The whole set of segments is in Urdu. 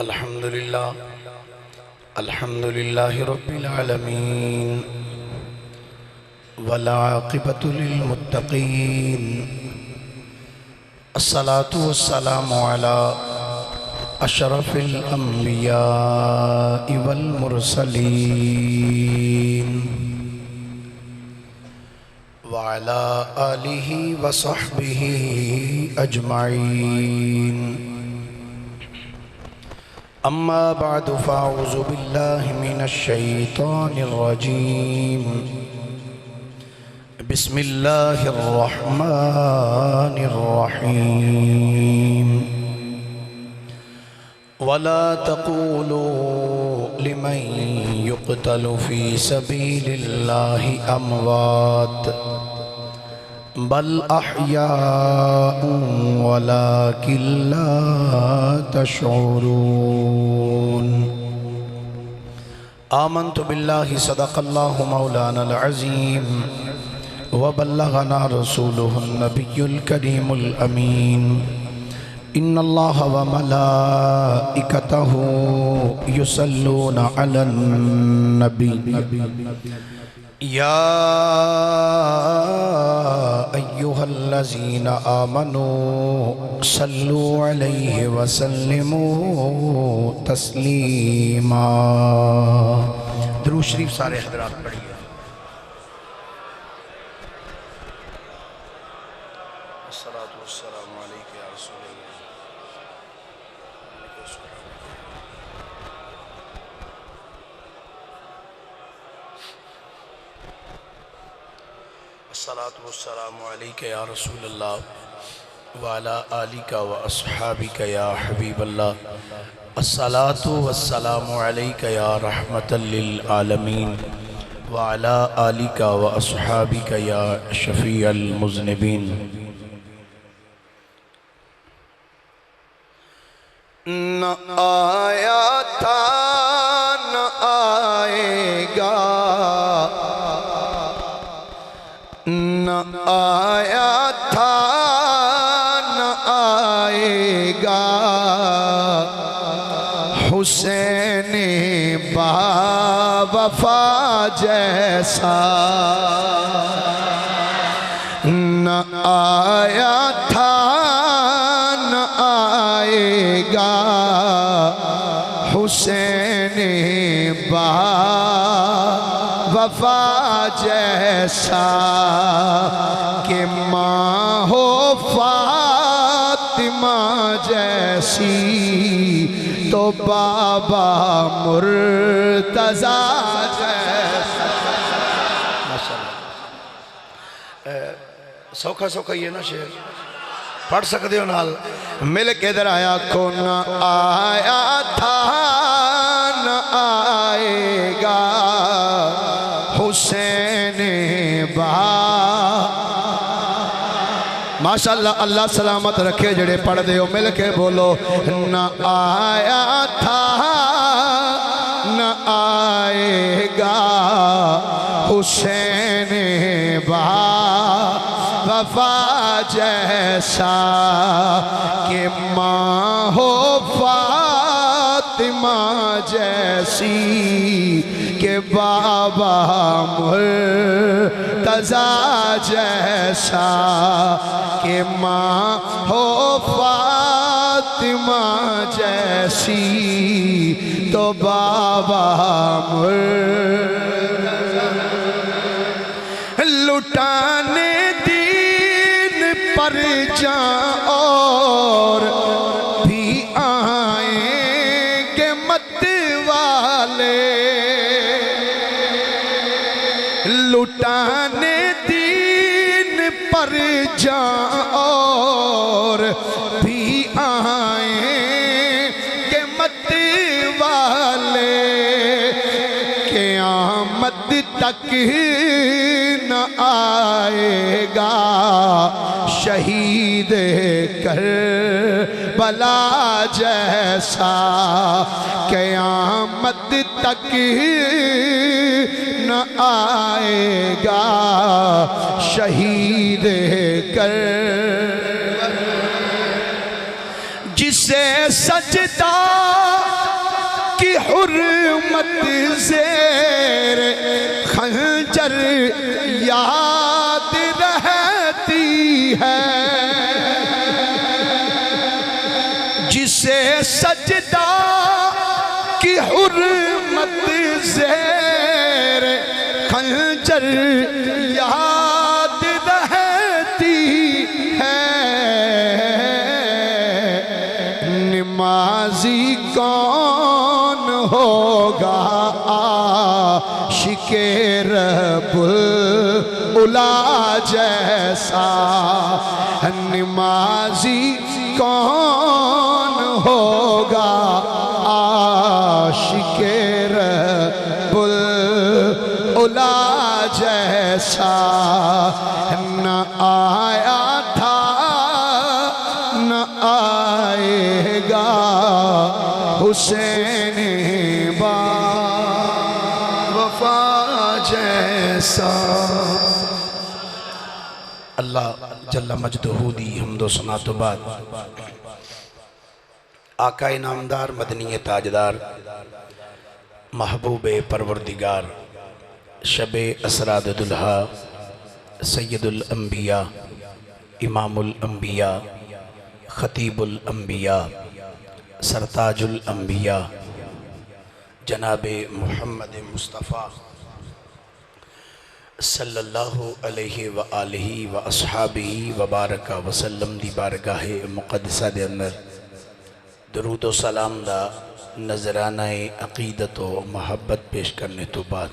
الحمد لله رب العالمين والعاقبة للمتقين الصلاة والسلام على أشرف الأنبياء والمرسلين وعلى آله وصحبه أجمعين أما بعد فأعوذ بالله من الشيطان الرجيم بسم الله الرحمن الرحيم ولا تقولوا لمن يقتل في سبيل الله أموات بل أحياء ولكن لا تشعرون آمنت بالله صدق الله مولانا العظيم وبلغنا رسوله النبي الكريم الأمين إن الله وملائكته يصلون على النبي يا أيها الذين آمنوا صلوا عليه وسلموا تسليما درود شریف سارے حضرات پڑھیے الصلاة والسلام علیک یا رسول اللہ الصلاة والسلام علیک یا رسول اللہ وعلا آلک و اصحابک یا حبیب اللہ الصلاة والسلام علیک یا رحمت للعالمین وعلا آلک و اصحابک یا شفیع المذنبین نہ آیا تھا نہ آئے گا نہ آیا تھا نہ آئے گا حسین با وفا جیسا نہ آیا تھا نہ آئے گا حسین با وفا جیسا کہ ماں ہو فاطمہ جیسی تو بابا مرتضیٰ جیسا سوکھا سوکھا یہ نا شعر پڑھ سکتے ہو نال مل کے در آیا کو نہ آیا تھا نہ آئے گا حسین با ماشاءاللہ اللہ سلامت رکھے جڑے پڑھ دے ہو مل کے بولو نہ آیا تھا نہ آئے گا حسین با وفا جیسا کہ ماں ہو فاطمہ جیسی کہ بابا مرتضیٰ جیسا کہ ماں ہو فاطمہ جیسی تو بابا مرتضیٰ لٹانے دین پر جاں اور بھی آئیں گے مت والے لٹانے دین پر جاں اور بھی آئیں گے مت والے قیامت تک نہ آئے گا شہید کربلا جیسا قیامت تک نہ آئے گا شہید کربلا جسے سجدہ خنجر یاد رہتی ہے، جسے سجدہ کی حرمت زیر خنجر یاد رہتی ہے۔ نمازی کون ہوگا عاشق رب العلا جیسا، نمازی کون ہوگا عاشق رب العلا جیسا، نہ آیا تھا نہ آئے گا حسین با وفا جیسا۔ اللہ جل مجدہ دی حمد و ثنا تو بعد آقا نامدار مدنی تاجدار محبوب پروردگار شب اسراد دلہا سید الانبیاء امام الانبیاء خطیب الانبیاء سرتاج الانبیاء جناب محمد مصطفیٰ صلی اللہ علیہ وآلہ واصحابہ وبارک وسلم دی بارگاہ مقدسہ دے اندر درود و سلام دا نظرانہ عقیدت و محبت پیش کرنے تو بعد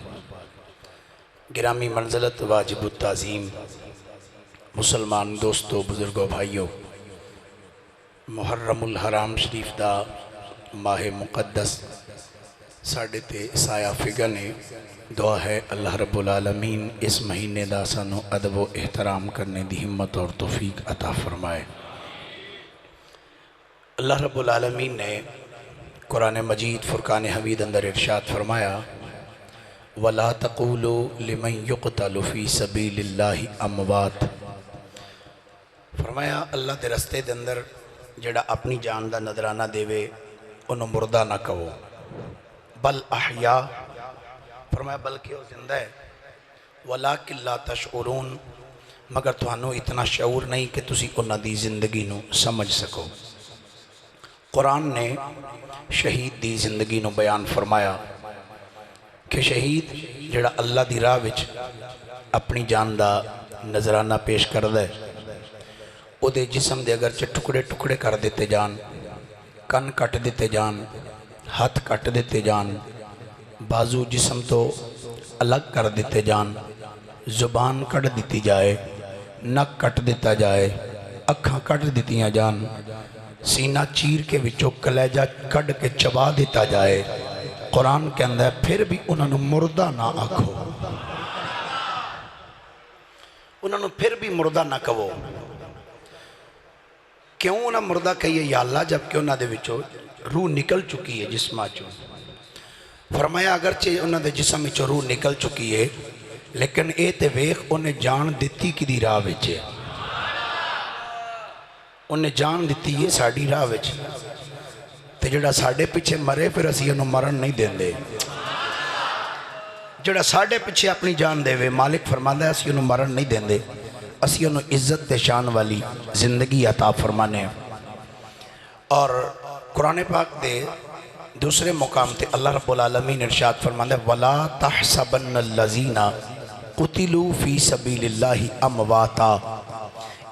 گرامی منزلت واجب التعظیم مسلمان دوستو بزرگو بھائیو، محرم الحرام شریف دا ماہ مقدس ساڑھے تے سایہ فگنے دعا ہے اللہ رب العالمین اس مہینے دا سانو ادب و احترام کرنے دی ہمت اور توفیق عطا فرمائے۔ اللہ رب العالمین نے قرآن مجید فرقان حمید اندر ارشاد فرمایا وَلَا تَقُولُوا لِمَنْ يُقْتَلُ فِي سَبِيلِ اللَّهِ اموات، فرمایا اللہ دے رستے دے اندر جڑا اپنی جان دا نظرانہ دے وے انہوں مردہ نہ کہو، بل احیاء، فرمایا بلکہ وہ زندہ ہے، وَلَاكِنْ لَا تَشْعُرُونَ، مگر تھانوں اتنا شعور نہیں کہ تسی انہاں دی زندگی نو سمجھ سکو۔ قرآن نے شہید دی زندگی نو بیان فرمایا کہ شہید جڑا اللہ دی راہ وچ اپنی جان دا نظرانہ پیش کردہ ہے، او دے جسم دے اگرچہ ٹکڑے ٹکڑے کر دیتے جان، کن کٹ دیتے جان، ہاتھ کٹ دیتے جان، بازو جسم تو الگ کر دیتے جان، زبان کٹ دیتی جائے، نک کٹ دیتا جائے، اکھاں کٹ دیتیاں جان، سینہ چیر کے وچوں کلیجہ کٹ کے چبا دیتا جائے، قرآن کے اندر پھر بھی انہوں نے مردہ نہ آکھو، انہوں نے پھر بھی مردہ نہ کہو۔ کیوں انہوں مردہ کہیے یا اللہ جبکہ انہوں دے وچوں روح نکل چکی ہے جسمہ چوں؟ فرمایا اگرچہ انہوں دے جسم وچوں روح نکل چکی ہے لیکن اے تے ویخ انہیں جان دیتی کی دی راہ وچے، انہیں جان دیتی ہے ساڑھی راہ وچ، تے جڑا ساڑھے پیچھے مرے پھر اسی انہوں مرن نہیں دین دے، جڑا ساڑھے پیچھے اپنی جان دے وے مالک فرماندہ ہے اسی انہوں مرن نہیں دین دے، اسی انہوں عزت تے شان والی زندگی عطا فرمانے۔ اور قرآن پاک دے دوسرے مقام تے اللہ رب العالمین ارشاد فرماندہ ہے وَلَا تَحْسَبَنَّ الَّذِينَ قُتِلُوا فِي سَبِيلِ اللَّهِ أَمْوَاتًا،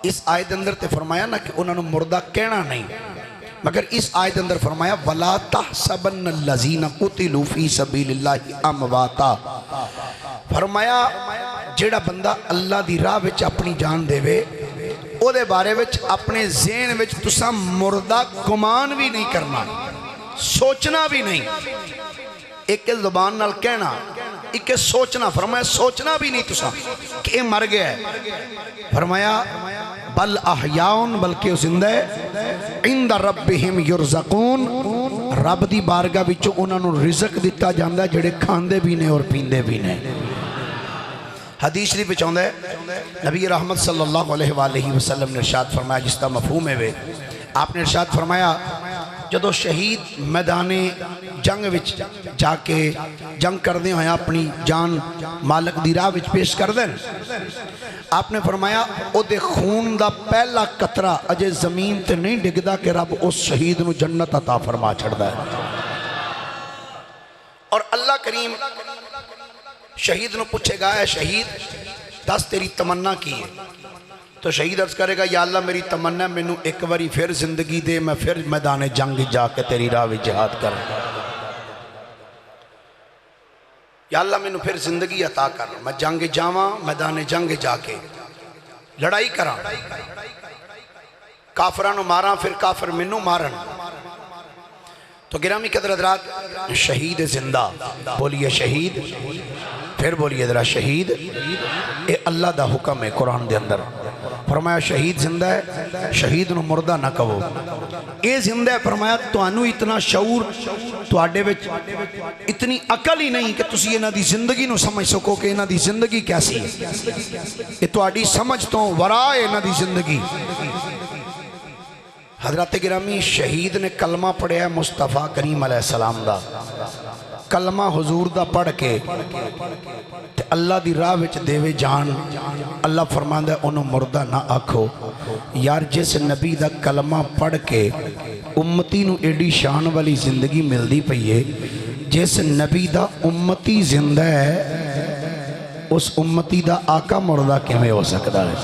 اس آیت اندر تے فرمایا نا کہ انہوں نے مردہ کہنا نہیں، مگر اس آیت اندر فرمایا وَلَا تَحْسَبَنَّ الَّذِينَ قُتِلُوا فِي سَبِيلِ اللَّهِ أَمْوَاتًا، فرمایا جیڑا بندہ اللہ دی راہ وچ اپنی جان دے وے او دے بارے وچ اپنے ذہن وچ تساں مردہ گمان بھی نہیں کرنا، سوچنا بھی نہیں، ایک زبان نال کہنا، ایک سوچنا، فرمایا سوچنا بھی نہیں تساں کہ مر گیا ہے، فرمایا بل احیاؤن، بلکہ زندہ ہے، عند ربہم یرزقون، رب دی بارگاہ وچوں انہاں نوں رزق دتا جاندا ہے جڑے کھاندے بھی نے اور پیندے بھی نے۔ حدیث شریف وچ آندا ہے نبی رحمت صلی اللہ علیہ وآلہ وسلم نے ارشاد فرمایا جس کا مفہوم ہے وہ آپ نے ارشاد فرمایا جدو شہید میدان جنگ وچ جا کے جنگ کردے ہوئے اپنی جان مالک دی راہ وچ پیش کر دیں، آپ نے فرمایا او دے خون دا پہلا قطرہ اجے زمین تے نہیں ڈگدا کہ رب اس شہید نو جنت عطا فرما چھڑدا ہے۔ اور اللہ کریم شہید نو پوچھے گا، اے شہید دس تیری تمنا کی ہے؟ تو شہید عرض کرے گا، یا اللہ میری تمنا میں ایک باری پھر زندگی دے، میں پھر میدان جنگ جا کے تیری راہ وچ جہاد کروں، یا اللہ میں پھر زندگی عطا کر، میں جنگ جاواں، میدان جنگ جا کے لڑائی کراں، کافرانو ماراں، پھر کافر منو مارن۔ تو گرامی قدر حضرات، شہید زندہ، بولیے شہید، پھر بولیے ذرا شہید، اے اللہ دا حکم ہے قرآن دے اندر، فرمایا شہید زندہ ہے، شہید نو مردہ نہ کہو، اے زندہ ہے، فرمایا توانو اتنا شعور تواڈے وچ اتنی عقل ہی نہیں کہ تسی انہاں دی زندگی نو سمجھ سکو کہ انہاں دی زندگی کیسی ہے، یہ تواڈی سمجھ تو ورا ہے انہاں دی زندگی۔ حضرت گرامی شہید نے کلمہ پڑھیا ہے مصطفیٰ کریم علیہ السلام دا، کلمہ حضور دا پڑھ کے تے اللہ دی راہ وچ دیوے جان، اللہ فرماندا ہے انہوں مردہ نہ آکھو۔ یار جس نبی دا کلمہ پڑھ کے امتی نو ایڈی شان والی زندگی مل دی پئیے، جس نبی دا امتی زندہ ہے اس امتی دا آقا مردہ کیویں ہو سکتا ہے؟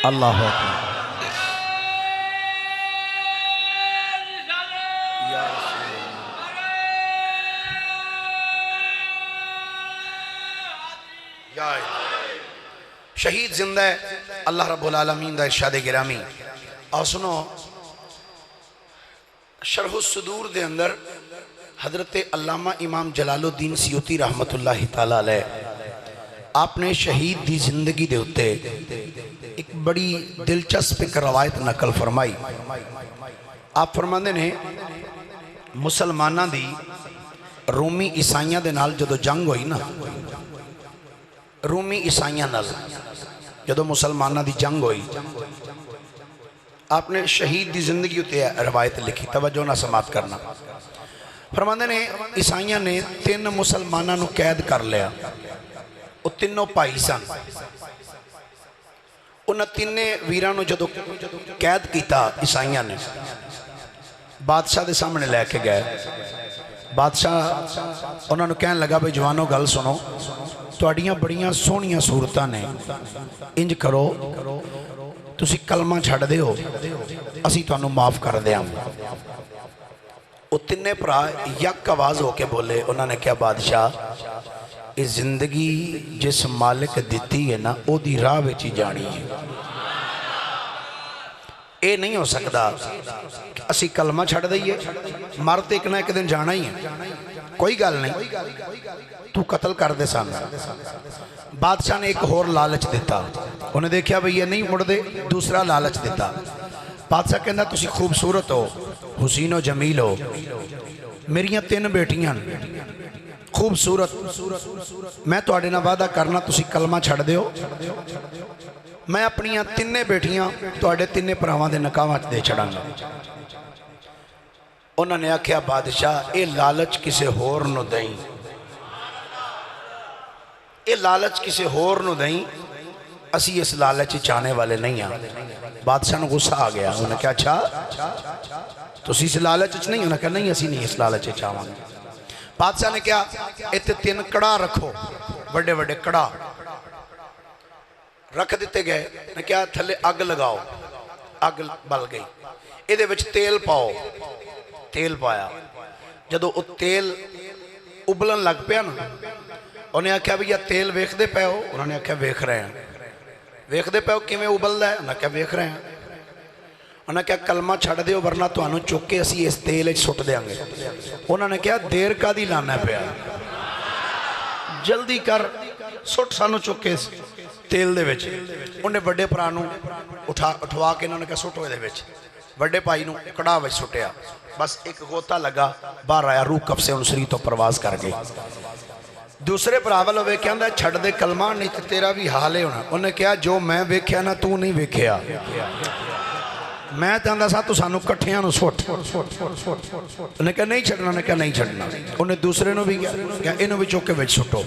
اللہ اکبر۔ شہید زندہ ہے، اللہ رب العالمین دا ارشاد گرامی۔ اور سنو، شرح الصدور دے اندر حضرت علامہ امام جلال الدین سیوطی رحمت اللہ تعالیٰ علیہ، آپ نے شہید دی زندگی دے ہوتے ایک بڑی دلچسپ ایک روایت نقل فرمائی۔ آپ فرماندے نے مسلمانہ دی رومی عیسائیاں دے نال جدو جنگ ہوئی نا، رومی عیسائیاں نال جدو مسلمانہ دی جنگ ہوئی، آپ نے شہید دی زندگی ہوتے روایت لکھی، توجہ نہ سماعت کرنا۔ فرماندے نے عیسائیاں نے 3 مسلمانہ نو قید کر لیا، وہ تینوں پائی سن، انہاں 3 ویرانو جدو قید کیتا عیسائیاں نے، بادشاہ دے سامنے لے کے گئے، بادشاہ انہوں نے کہنے لگا بھئی جوانو گل سنو، تواڈیاں بڑیاں سونیاں صورتاں نے، انج کرو تسی کلمہ چھڑ دے ہو، اسی تو انہوں معاف کر دے ہم۔ وہ 3 پرا یک آواز ہو کے بولے، انہوں نے کیا بادشاہ اس زندگی جس مالک دیتی ہے نا او دی راہ وچی جانی ہے، اے نہیں ہو سکتا اسی کلمہ چھڑ دئیے، مرتے ایک نہ ایک دن جانا ہی ہے، کوئی گل نہیں، تو قتل کر دے سامنے۔ بادشاہ نے ایک اور لالچ دیتا، انہیں دیکھیا بھئی یہ نہیں مڑ دے، دوسرا لالچ دیتا۔ بادشاہ کہنا تسی خوبصورت ہو، حسین و جمیل ہو، میریاں 3 بیٹیاں خوبصورت، میں تو آڑے نہ وعدہ کرنا تسی کلمہ چھڑ دے ہو، میں اپنیاں 3 بیٹیاں تو آڑے 3 پراواں دے نکاواں دے چھڑاں گا۔ انہوں نے آکھیا بادشاہ اے لالچ کسے ہور نو دیں، اے لالچ کسے ہور نو دیں، اسی اس لالچ چاہنے والے نہیں ہیں۔ بادشاہ نے غصہ آ گیا، انہوں نے کہا اچھا تو اسی اس لالچ نہیں، انہوں نے کہا نہیں اسی نہیں اس لالچ چاہواں گے۔ بادشاہ نے کہا ایتے 3 کڑا رکھو، بڑے بڑے کڑا رکھ دیتے گئے، نے کہا تھلے اگ لگاؤ، اگ بل گئی، ایدے وچ تیل پاؤ، تیل پایا، جدو تیل ابلن لگ پیا نا، انہیں آکھیا بھی یہ تیل ویکھ دے پے ہو، انہوں نے آکھیا ویکھ رہے ہیں، ویکھ دے پے ہو کیویں ابل دا ہے، انہوں نے کہا ویکھ رہے ہیں، انہوں نے کہا کلمہ چھڑ دے ہو ورنہ تو انہوں چکے اسی اس تیل سٹ دیں گے۔ انہوں نے کہا دیر کا دی لانا پیا، جلدی کر سٹ سانو چکے تیل دے وچ۔ انہیں بڑے پرانوں اٹھوا کے انہوں نے کہا سٹ ہوئے دے وچ، بڑے پائی نو کڑا وچ سٹیا، بس ایک غوطہ لگا، باہر آیا، روح کف سے انسری تو پرواز کر گئی۔ دوسرے پراول ہوئے کہندہ ہے چھڑ دے کلمہ نہیں تو تیرا بھی حال ہے ہونا۔ انہیں کہا جو میں ویکھیا نا تو نہیں ویکھیا، میں چاہتا سا تو سانو کٹھیاں نو سٹ انہیں کہا نہیں چھڑنا، انہیں کہا نہیں چھڑنا. انہیں دوسرے نو بھی کہا انہوں بھی چوکے ویچ سٹو،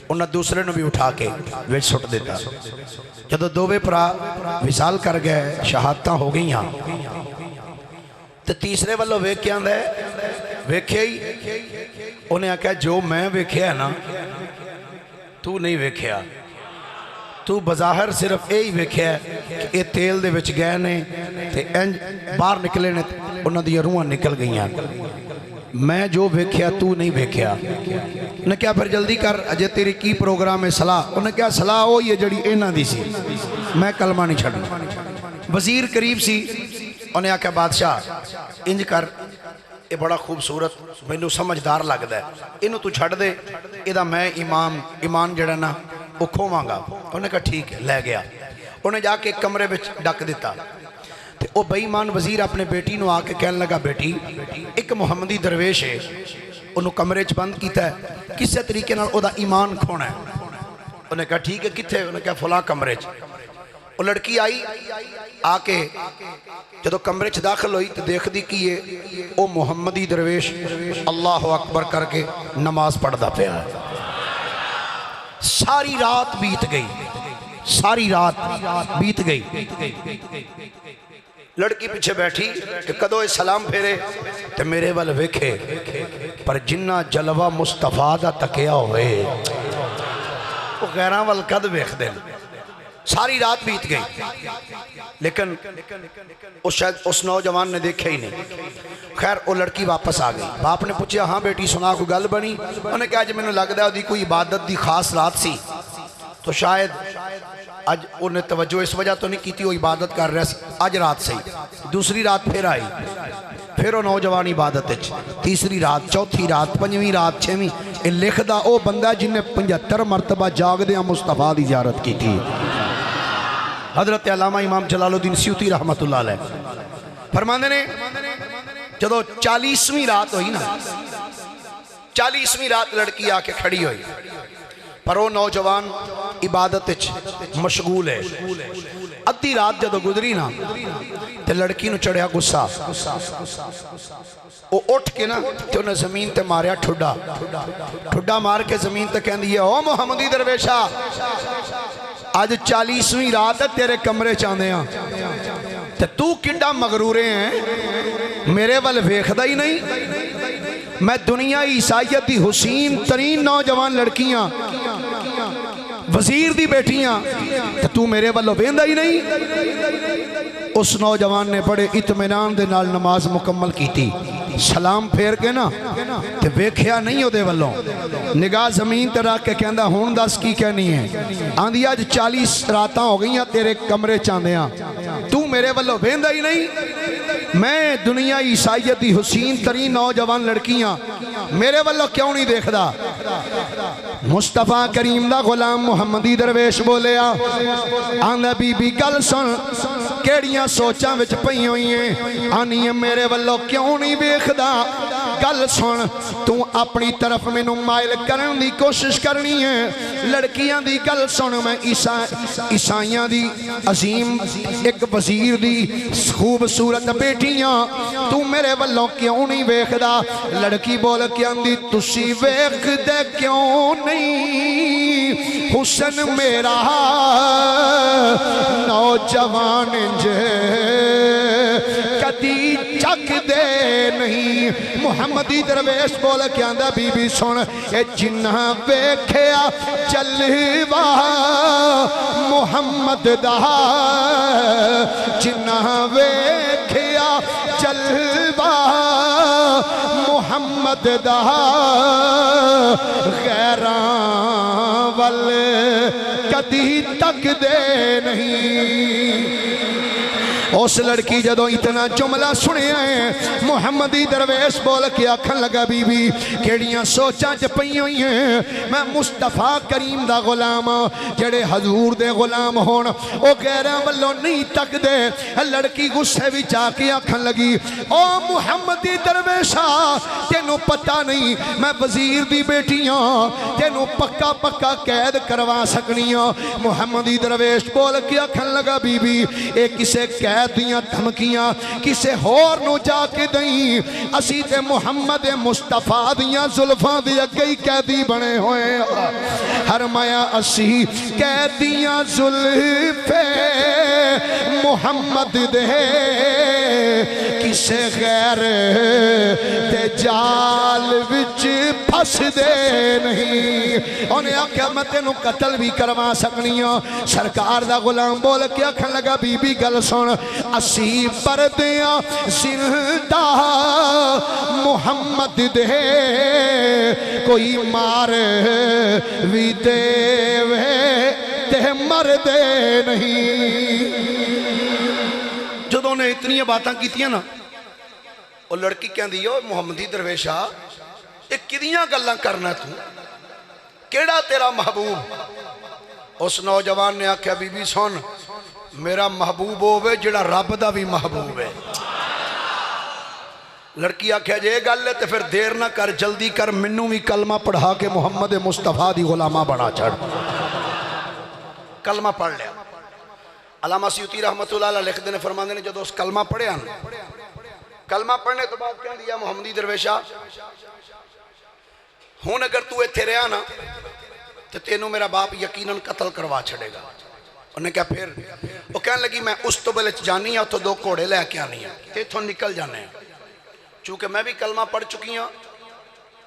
انہیں دوسرے نو بھی اٹھا کے ویچ سٹ دیتا. جدو دووے پرا وصال کر گئے، شہادتاں ہو گئی ہاں، تو تیسرے والو ویکھیاں دے ویکھے ہی انہیں کہا جو میں ویکھیا ہے نا تو نہیں ویکھیا، تو بظاہر صرف یہی ویکھیا ہے کہ یہ تیل دے وچ گئے نے تے انج باہر نکلے نے انہاں دی روحاں نکل گئیاں. میں جو ویکھیا تو نہیں ویکھیا. انہیں کہا پھر جلدی کر اجے تیری کی پروگرام ہے صلاح؟ انہیں کہا صلاح ہو یہ جڑی انہاں دی سی، میں کلمہ نہیں چھڑنا. وزیر قریب سی، انہیں آکھا بادشاہ انج کر، یہ بڑا خوبصورت مینوں سمجھدار لگدا ہے، انہوں تو چھڑ دے، ادا میں ایمان جڑا نا وہ کھوواں گا. انہیں کہا ٹھیک ہے، لے گیا. انہیں جا کے ایک کمرے وچ ڈک دیتا. تے او بے ایمان وزیر اپنے بیٹی نو آ کے کہنے لگا بیٹی ایک محمدی درویش ہے، انہوں کمرے چ بند کیتا ہے، کسے طریقے نال او دا ایمان کھونا ہے. انہیں کہا ٹھیک ہے کتھے؟ انہیں کہا فلاں کمرے چ. وہ لڑکی آئی آ کے جدو کمرے چ داخل ہوئی تو دیکھ دی کی او محمدی درویش اللہ اکبر کر کے نماز پڑھدا پیا ہے. ساری رات بیت گئی، ساری رات بیت گئی. لڑکی پیچھے بیٹھی کہ کدو سلام پھیرے تے میرے وال ویکھے، پر جنہ جلوہ مصطفیٰ دا تکیا ہوئے وہ غیران وال کد ویکھ دیں. ساری رات بیت گئی لیکن اس نوجوان نے دیکھا ہی نہیں. خیر وہ لڑکی واپس آ گئی. باپ نے پوچھا ہاں بیٹی سنا کوئی گل بنی؟ انہیں کہا جی میں نے لگتا ہے کوئی عبادت دی خاص رات سی تو شاید اج انہیں توجہ اس وجہ تو نہیں کی تھی، وہ عبادت کر رہا سی. اج رات سے دوسری رات پھر آئی، پھر وہ نوجوان عبادت ہے. تیسری رات، چوتھی رات، پنجویں رات، چھویں. یہ لکھدا او بندہ جن نے 75 مرتبہ جاگدیاں مصطفیٰ دی زیارت کی تھی. حضرت علامہ امام جلال الدین سیوطی رحمت اللہ علیہ فرماندے نے جدو 40ویں رات ہوئی نا، 40ویں رات لڑکی آ کے کھڑی ہوئی، پر وہ نوجوان عبادت مشغول ہے. ادھی رات جدو گزری نا تے لڑکی نو چڑھیا غصہ. وہ اٹھ کے نا تے انہیں زمین تے ماریا ٹھڈا مار کے زمین تے کہن دیا او محمدی درویشہ آج 40ویں رات تیرے کمرے چاندے ہاں تے تو کنڈا مغرورے ہیں، میرے وال ویکھدا ہی نہیں. میں دنیا عیسائیت دی حسین ترین نوجوان لڑکیاں وزیر دی بیٹیاں تے تو میرے والوں ویندا ہی نہیں. اس نوجوان نے بڑے اطمینان دے نال نماز مکمل کیتی. سلام پھیر کے نا تے ویکھیا نہیں او دے والوں، نگاہ زمین تے رکھ کے کہندا ہن دس کی کہنی ہے؟ آندی اج 40 راتاں ہو گئیاں تیرے کمرے چاندیاں، تو میرے والوں ویندا ہی نہیں. میں دنیا عیسائیت دی حسین ترین نوجوان لڑکیاں میرے والوں کیوں نہیں دیکھدا؟ مصطفیٰ کریم دا غلام محمدی درویش بولیا آندہ بی بی گل سن کیڑیاں سوچاں وچ پئی ہوئی ہیں. آنی میرے والوں کیوں نہیں دیکھدا؟ گل سن تو اپنی طرف میں مائل کرن دی کوشش کرنی ہے. لڑکیاں دی گل سن، میں عیسائیاں دی عظیم ایک وزیر دی خوبصورت بیٹیاں تو میرے والوں کیوں نہیں ویکھدا؟ لڑکی بول کے آندی تسی ویکھ دے کیوں نہیں؟ حسن میرا نوجوان جے کدی چک دے نہیں. محمدی درویش بول کے آندہ بی بی سن اے جنہ ویکھیا جلوہ محمد دا، جنہ ویکھیا جلوہ محمد دا، غیران وال کدی تک دے نہیں. اس لڑکی جدو اتنا جملہ سنے آئے محمدی درویش بول کے آکھن لگا بی بی کیڑیاں سوچاں چ پئی ہوئی ہیں، میں مصطفیٰ کریم دا غلام جڑے حضور دے غلام ہون او غیراں والوں نہیں تک دے. لڑکی غصے وچ آ کے آکھن لگی او محمدی درویشا تینوں پتہ نہیں میں وزیر دی بیٹیاں تینوں پکا پکا قید کروا سکنیاں. محمدی درویش بول کے آکھن لگا بی بی اے کسے قید قید دیاں دھمکیاں کسے ہور نو جا کے دیں، اسی تے محمد مصطفیٰ دیاں زلفاں دی اگئی قیدی بنے ہوئے، فرمایا اسی قیدیاں زلفے محمد دے کسے غیر تے جال وچ پھس دے نہیں۔ انہیں آکھیا میں تینوں قتل بھی کروا سکنی ہوں۔ سرکار دا غلام بول کے آکھن لگا بی بی گل سن، اسی پردیاں زندہ محمد دے کوئی مار بھی دے وے تے مر دے نہیں۔ جدوں نے اتنی باتاں کیتیاں نا، اور لڑکی کہن دی ہو محمدی درویشہ ایک کدیاں گلاں کرنا تو کیڑا تیرا محبوب؟ اس نوجوان نے آکھیا بی بی سن، میرا محبوب ہوئے جڑا رب دا بھی محبوب ہے۔ لڑکی آکھیا جے گل ہے تے پھر دیر نہ کر، جلدی کر، منوں بھی کلمہ پڑھا کے محمد مصطفیٰ دی غلامہ بنا چھڑ۔ کلمہ پڑھ لیا۔ علامہ سیوطی رحمت اللہ علیہ لکھ دینے فرماندے نے جدو اس کلمہ پڑھے آن، کلمہ پڑھنے تو بعد کہہ دیا محمدی درویشہ ہون اگر تو ایتھے رہا نا تو تینوں میرا باپ یقیناً قتل کروا چھڑے گا۔ انہوں نے کہا پھر؟ وہ کہنے لگی میں اس تو بلچ جانی ہوں تو دو کوڑے لے کے آنی ہیں، تیتھوں نکل جانے ہیں، چونکہ میں بھی کلمہ پڑھ چکی ہوں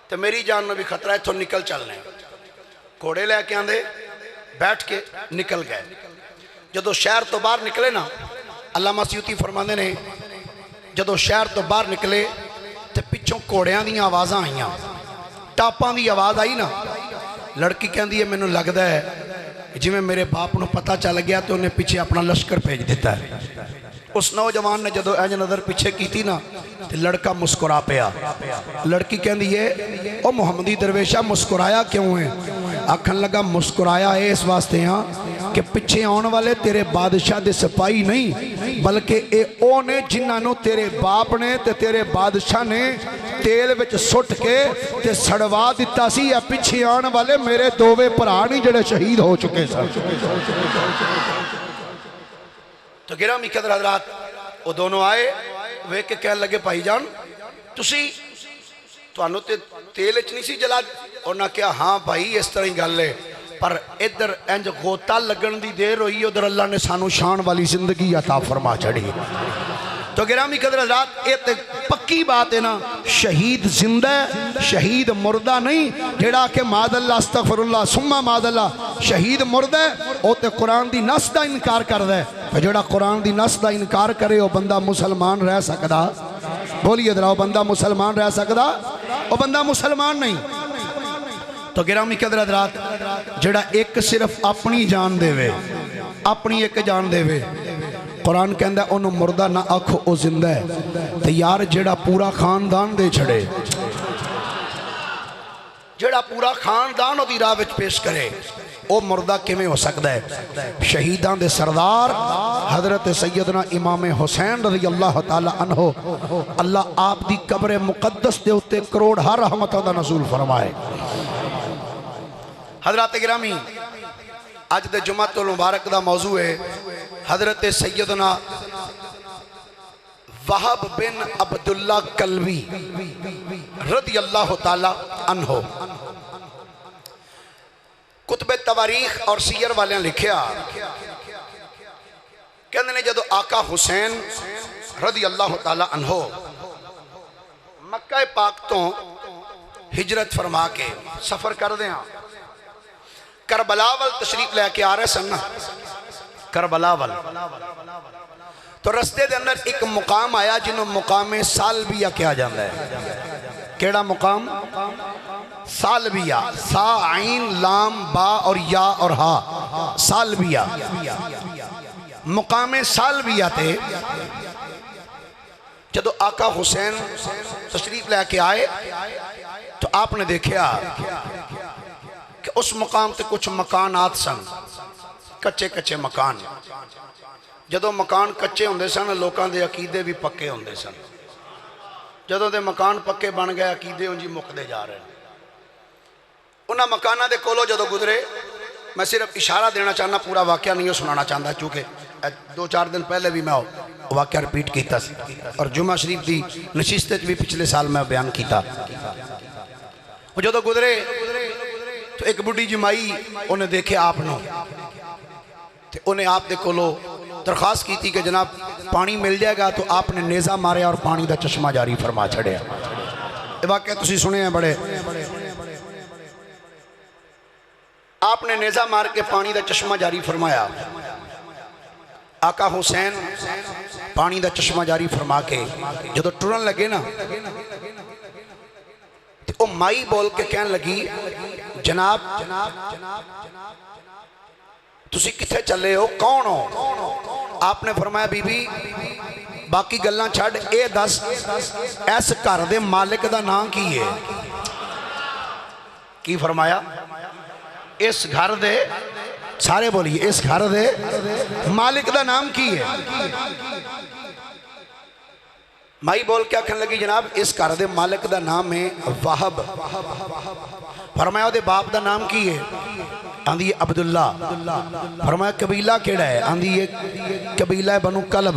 تو میری جان میں بھی خطرہ ہے، تھوں نکل چلنے ہیں۔ کوڑے لے کے آندے بیٹھ کے نکل گئے۔ جدو شہر تو باہر نکلے نا، علامہ سیوطی فرماندے نے جدو شہر تو باہر نکلے تو پچھوں کوڑیاں دی آوازاں آئیاں، ٹاپاں دی آواز آئی نا، لڑکی کہن دی ہے میں نے لگ دا ہے جی میں میرے باپ نو پتہ چل گیا تو انہیں پیچھے اپنا لشکر بھیج دیتا ہے۔ اس نوجوان نے جدو اینج نظر پیچھے کی تھی نا تو لڑکا مسکرا پیا۔ لڑکی کہن دی ہے او محمدی درویشہ مسکرایا کیوں ہے؟ آکھن لگا مسکرایا ہے اس واسطے ہاں کہ پچھے آن والے تیرے بادشاہ دے سپاہی نہیں بلکہ اے او نے جنہاں تیرے باپ نے تے تیرے بادشاہ نے تیل وچ سٹ کے تے سڑوا دیتا سی، یا پچھے آن والے میرے دووے پرانی جڑے شہید ہو چکے سن۔ تو گرامی قدر حضرات وہ دونوں آئے وہ کہ کہنے لگے بھائی جان تسی تو انہوں تیل اچ نہیں سی جلا؟ اور نہ کیا ہاں بھائی اس طرح ہی گل ہے، پر ادھر انج غوطہ لگن دی دیر ہوئی، ادھر اللہ نے سانو شان والی زندگی عطا فرما چڑھی۔ تو گرامی قدر حضرات یہ پکی بات ہے نا، شہید زندہ ہے، شہید مردہ نہیں۔ جڑا کہ معاذ اللہ استغفر اللہ ثم معاذ اللہ شہید مردہ ہے وہ تے قرآن دی نص دا انکار کر دے، جڑا قرآن دی نص دا انکار کرے وہ بندہ مسلمان رہ سکدا؟ بولیے ذرا، وہ بندہ مسلمان رہ سکدا؟ وہ بندہ مسلمان نہیں۔ تو گرامی قدر حضرات جڑا ایک صرف اپنی جان دے وے، اپنی ایک جان دے وے، قرآن کہندہ انہوں مردہ نہ آکھو او زندہ ہے، تو یار جڑا پورا خاندان دے چھڑے، جڑا پورا خاندان دی راہ وچ پیش کرے او مردہ کیویں ہو سکتا ہے؟ شہیدان دے سردار حضرت سیدنا امام حسین رضی اللہ تعالی عنہ، اللہ آپ دی قبر مقدس دے اتے کروڑ ہر رحمتہ دا نزول فرمائے۔ حضرات گرامی آج دے جمعۃ المبارک دا موضوع ہے حضرت سیدنا وہب بن عبداللہ کلوی رضی اللہ تعالی عنہ۔ کتب تواریخ اور سیر والے لکھیا کہنے نے جدو آقا حسین رضی اللہ تعالی عنہ مکہ پاک تو ہجرت فرما کے سفر کر دیں، کربلا وال تشریف لے کے آ رہے سن، کربلا وال تو رستے دے اندر ایک مقام آیا جنہوں مقام سالبیہ کیا جاندہ ہے۔ کیڑا مقام؟ سالبیہ، سا عین لام با اور یا اور ہا، سالبیہ مقام سالبیہ تے جدو آقا حسین تشریف لے کے آئے تو آپ نے دیکھیا کہ اس مقام تے کچھ مکانات سن، کچے کچے مکان۔ جدو مکان کچے ہوندے سن لوکاں دے عقیدے بھی پکے ہوندے سن، جدو دے مکان پکے بن گئے عقیدے انجی مقدے جا رہے ہیں۔ انہاں مکانہ دے کولو جدو گزرے، میں صرف اشارہ دینا چاہنا، پورا واقعہ نہیں سنانا چاہتا چونکہ دو چار دن پہلے بھی میں واقعہ رپیٹ کیتا سی اور جمعہ شریف دی نشست بھی پچھلے سال میں بیان کیتا. وہ جدو گزرے تو ایک بڑھی جمائی انہیں دیکھے آپ نے، انہیں آپ دے کولو درخواست کی تھی کہ جناب پانی مل جائے گا، تو آپ نے نیزہ مارے اور پانی دا چشمہ جاری فرما چھڑیا. یہ واقعہ تسی سنے ہیں بڑے. آپ نے نیزہ مار کے پانی دا چشمہ جاری فرمایا. آقا حسین پانی دا چشمہ جاری فرما کے جدو ٹرن لگے نا، تو وہ مائی بول کے کہنے لگی جناب تسی کتھے چلے ہو، کون ہو؟ آپ نے فرمایا بی بی باقی گلاں چھڑ، اے دس ایس گھر دے مالک دا نام کی ہے؟ کی فرمایا؟ اس گھر دے، سارے بولیے، اس گھر دے مالک دا نام کی ہے؟ مائی بول کیا کہنے لگی جناب اس گھر دے مالک دا نام ہے وہب. فرمایا دے باپ دا نام کی ہے؟ آندھی ہے عبداللہ. فرمایا قبیلہ کیڑا ہے؟ آندھی ہے قبیلہ بنو کلب.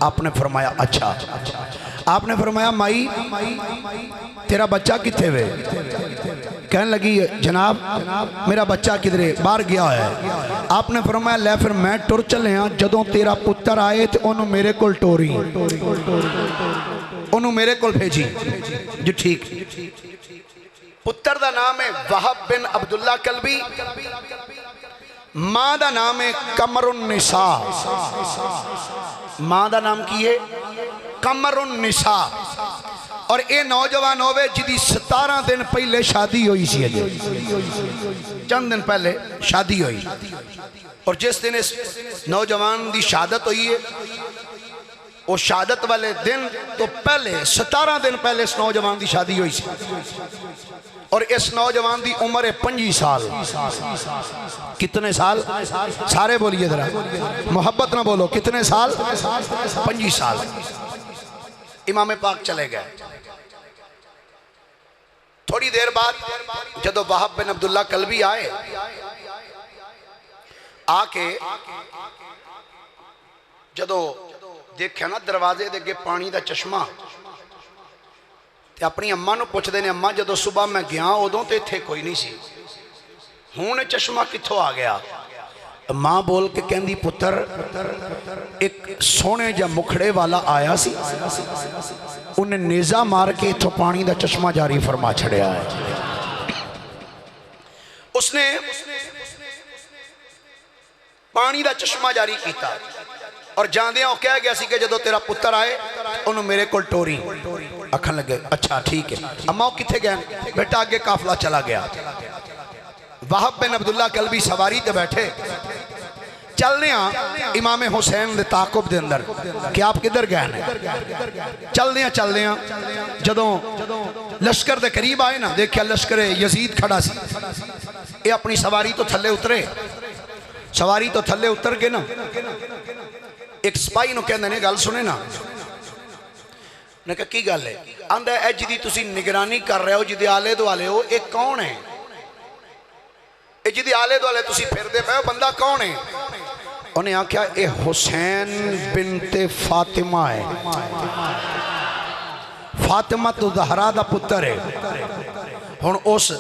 آپ نے فرمایا اچھا. آپ نے فرمایا مائی تیرا بچہ کتھے ہوئے؟ کہنے لگی جناب میرا بچہ کدھرے باہر گیا ہے. آپ نے فرمایا لے پھر میں ٹر چلے ہاں، جدوں تیرا پتر آئے تو انہوں میرے کول ٹوری، انہوں میرے کول بھیجی. جو ٹھیک. پتر دا نام ہے وہب بن عبداللہ کلبی، ماں دا نام ہے قمر النساء. ماں دا نام کی ہے قمر النساء. اور اے نوجوان ہوئے جدی 17 دن پہلے شادی ہوئی سی. چند دن پہلے شادی ہوئی، اور جس دن اس نوجوان دی شہادت ہوئی ہے وہ شہادت والے دن تو پہلے 17 دن پہلے اس نوجوان دی شادی ہوئی سی. اور اس نوجوان دی عمر ہے 25 سال. کتنے سال؟ سارے بولیے ذرا، محبت نہ بولو. کتنے سال؟ 25 سال. امام پاک چلے گئے. تھوڑی دیر بعد جدو وہب بن عبداللہ کلبی آئے، آ کے جدو دیکھے نا دروازے دے گے پانی دا چشمہ، تے اپنی اماں نو پوچھ دینے اماں جدو صبح میں گیا ادوں تے تھے کوئی نہیں سی، ہوں چشمہ کتھوں آ گیا؟ ماں بول کے کہندی پتر ایک سونے جا مکھڑے والا آیا سی، انہیں نیزہ مار کے تو پانی دا چشمہ جاری فرما چھڑیا ہے. اس نے پانی دا چشمہ جاری کیتا اور جاندیاں کہہ گیا سی کہ جدو تیرا پتر آئے انہوں میرے کول ٹوری. اکھن لگے اچھا ٹھیک ہے. اماں کتھے گئے؟ بیٹا آگے قافلہ چلا گیا. وہب بن عبداللہ کلبی سواری تے بیٹھے چلنے امام حسین دے تعاقب دے اندر کہ آپ کدھر گئے ہیں. چلنے جدوں لشکر دے قریب آئے نا، دیکھیا لشکر یزید کھڑا سی. یہ اپنی سواری تو تھلے اترے، سواری تو تھلے اتر کے نا ایک سپاہی نو کہندے نے گل سنے نا. نے کہا کی گل ہے؟ آندہ اے جدی تسی نگرانی کر رہے ہو، جدی آلے دو آلے ہو، ایک کون ہے؟ اے جدی آلے دو آلے تسی پھر دے پہ ہو، بندہ کون ہے؟ انہیں آکھیا اے حسین بنت فاطمہ ہے. فاطمہ تو زہرا دا پتر ہے. ہن اس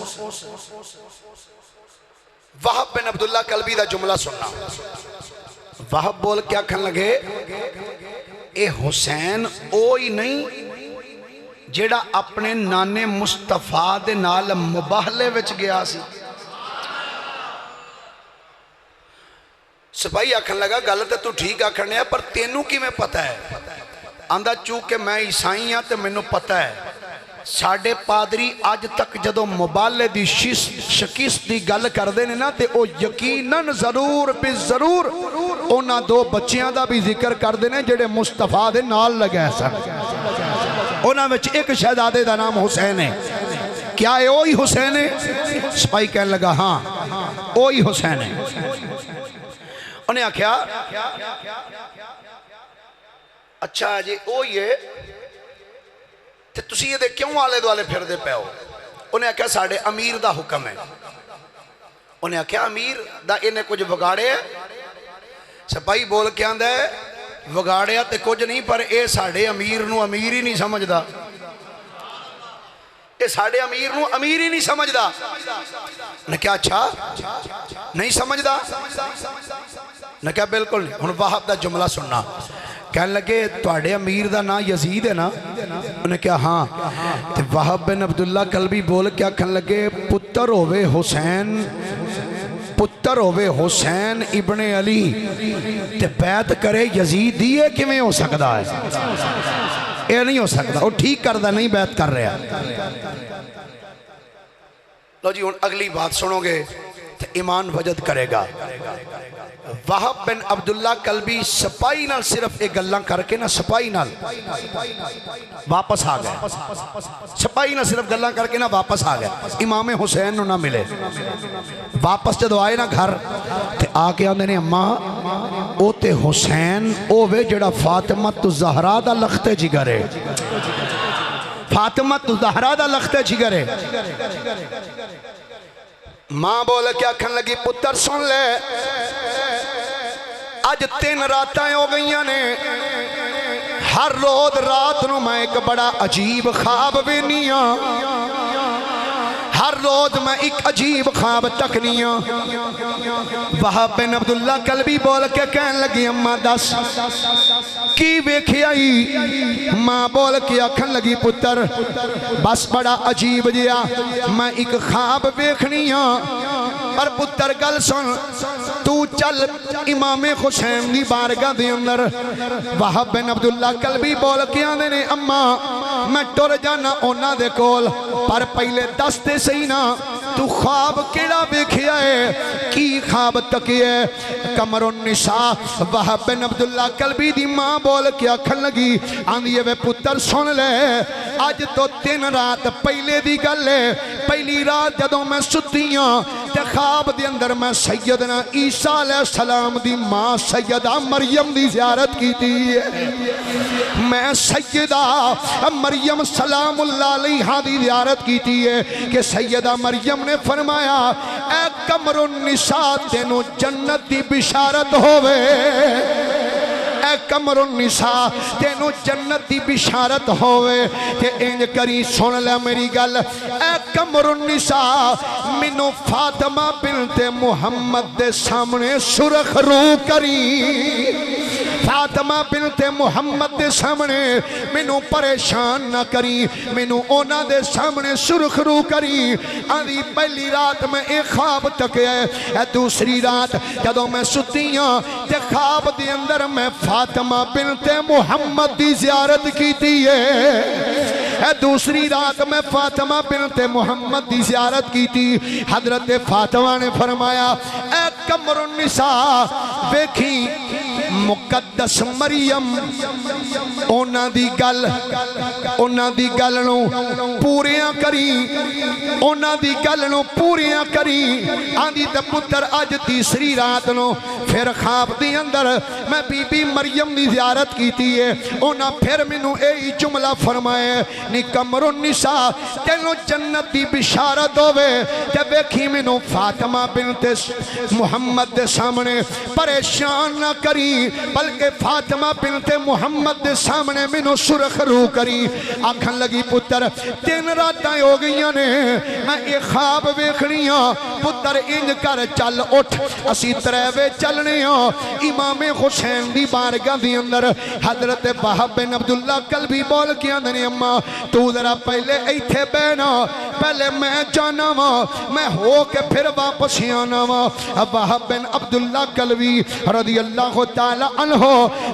وہب بن عبداللہ کلبی دا جملہ سننا. وہب بول کیا کھن لگے اے حسین اوئی نہیں جیڑا اپنے نانے مصطفیٰ دے نال مباہلے وچ گیا سی. سپاہی آکھن لگا گل تے تو ٹھیک آکھنے ہے پر تینوں کی میں پتہ ہے؟ آندہ چونکہ میں عیسائی ہاں تے مینوں پتہ ہے ساڑھے پادری آج تک جدو مبالے دی شکست دی گل کر دینے نا تے او یقیناً ضرور بھی ضرور اونا دو بچیاں دا بھی ذکر کر دینے جڑے مصطفیٰ دے نال لگے سن. اونا وچ ایک شہزادے دا نام حسین ہے. کیا ہے اوہی حسین ہے؟ سپاہی کہنے لگا ہاں اوہی حسین ہے. انہیں آکھیا اچھا جی اوہی ہے تے تسی یہ دے کیوں آلے دوالے پھر دے پہ ہو؟ انہیں آکھیا ساڑھے امیر دا حکم ہے. انہیں آکھیا امیر دا انہیں کچھ بگاڑے ہے؟ سپاہی بول کے آندا ہے وگاڑیا تے کچھ نہیں پر اے ساڑے امیر نو امیر ہی نہیں سمجھدا، اے ساڑے امیر نو امیر ہی نہیں سمجھدا۔ نے کیا اچھا نہیں سمجھدا؟ نے کیا بالکل نہیں۔ ہن وہاب دا جملہ سننا، کہنے لگے تواڈے امیر دا نا یزید ہے نا؟ انہیں کیا ہاں۔ تے وہاب بن عبداللہ کلبی بول کیا کہنے لگے پتر ہوئے حسین، پتر ہوئے حسین ابن علی تے بیعت کرے یزید دیئے کیویں ہو سکتا ہے؟ یہ نہیں ہو سکتا، وہ ٹھیک کردہ نہیں بیعت کر رہا۔ لو جی اگلی بات سنو گے تو ایمان وجد کرے گا۔ وہب بن عبداللہ کلبی سپاہی نال صرف ایک گلاں کر کے نا سپاہی نال واپس آ گئے، سپاہی نال صرف گلاں کر کے نا واپس آ گئے، امام حسین نو نہ ملے۔ واپس جدو آئے نا گھر تے آ کے آندے نے اماں او تے حسین او وے جڑا فاطمہ الزہرا دا لخت جگر ہے، فاطمہ الزہرا دا لخت جگر ہے۔ ماں بولے کیا کھن لگی پتر سن لے آج 3 راتیں ہو گئیاں نے، ہر روز رات نو میں ایک بڑا عجیب خواب وینیاں، ہر روز میں ایک عجیب خواب تکنیاں۔ وہاب بن عبداللہ کلبی بول کے کہن لگی اماں دس کی ویکھی آئی؟ ماں بول کے آکھن لگی پتر بس بڑا عجیب جیا میں ایک خواب ویکھنیاں، پر پتر گل سن تو چل امام حسین دی بارگاہ دے اندر۔ وہاب بن عبداللہ کلبی بول کے آندے نے اماں میں ٹر جانا اونا دے کول، پر پہلے دس دے صحیح نا تو خواب کیڑا ویکھیا ہے، کی خواب تکیے؟ قمر النساء۔ وہاب بن عبداللہ کلبی دی ماں بول کے آکھن لگی آندھی وے پتر سن لے آج تو 3 رات پہلے دی گل ہے، پہلی رات جدوں میں ستیاں تے خواب دے اندر میں سیدنا عیسیٰ علیہ السلام دی ماں سیدہ مریم دی زیارت کی تھی، میں سیدہ مریم سلام اللہ علیہ دی زیارت کی تھی کہ سیدہ مریم نے فرمایا اے قمر النساء تینوں جنت دی بشارت ہوئے، اے قمر النساء تینوں جنت دی بشارت ہوئے، کہ انج کری سن لے میری گل اے قمر النساء منو فاطمہ بنت محمد دے سامنے سرخ رو کری، فاطمہ بنت محمد دے سامنے منو پریشان نہ کری، منو اونا دے سامنے سرخ رو کری۔ آدھی پہلی رات میں ایک خواب تکے اے دوسری رات جدوں میں ستیاں تے خواب دے اندر میں فاطمہ بنت محمد دی زیارت کی تھی اے دوسری رات میں فاطمہ بنت محمد دی زیارت کی تھی۔ حضرت فاطمہ نے فرمایا اے قمر النساء ویکھی مقدس مریم اونا دی گل نو پوریاں کری، اونا دی گل نو پوریاں کری۔ آندھی تے پتر آج تیسری رات نو پھر خواب دی اندر میں بی بی مریم دی زیارت کی تھی اونا پھر منو اے جملہ فرمائے نی قمر النساء تینوں جنت دی بشارت ہوئے، تے ویکھی منو فاطمہ بنت محمد دے سامنے پریشان نہ کری، بلکہ فاطمہ بنت محمد دے سامنے منو سرخ رو کری۔ آکھن لگی پتر 3 راتیں ہو گئیاں نے میں ایک خواب ویکھنیاں، پتر انج کر چل اٹھ اسی تریوے چلنے ہاں امام حسین دی بارگاہ دی اندر۔ حضرت وہاب بن عبداللہ کلبی بول کے آندے اماں تو ذرا پہلے ایتھے بینا، پہلے میں جانا وا میں ہو کے پھر واپس آنا وا۔ وہاب بن عبداللہ کلبی رضی اللہ تعالی عنہ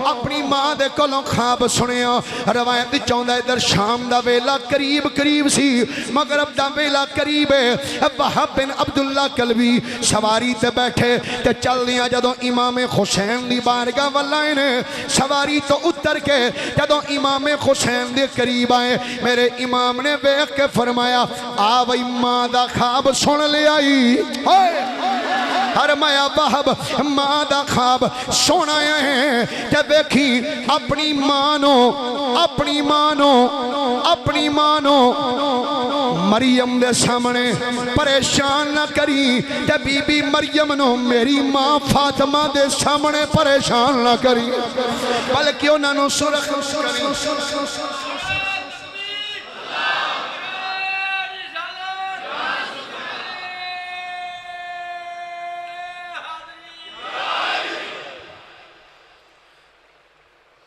اپنی ماں دے کولوں خواب سنیا، روایت چاہندا ادھر شام دا ویلا قریب سی، مغرب دا ویلا قریب ہے۔ وہاب بن عبداللہ کلبی سواری تے بیٹھے تے چل دیا جدوں امام حسین دی بارگاہ والائے نے، سواری تو اتر کے جدوں امام حسین دے قریب آئے میرے امام نے بیخ کے فرمایا آ بھئی ماں دا خواب سن لے آئی۔ فرمایا وہب ماں دا خواب سونا ہے تے ویکھی اپنی مانو مریم دے سامنے پریشان نہ کری تے بی بی مریم نو میری ماں فاطمہ دے سامنے پریشان نہ کری بلکہ انہاں نو سرخ کری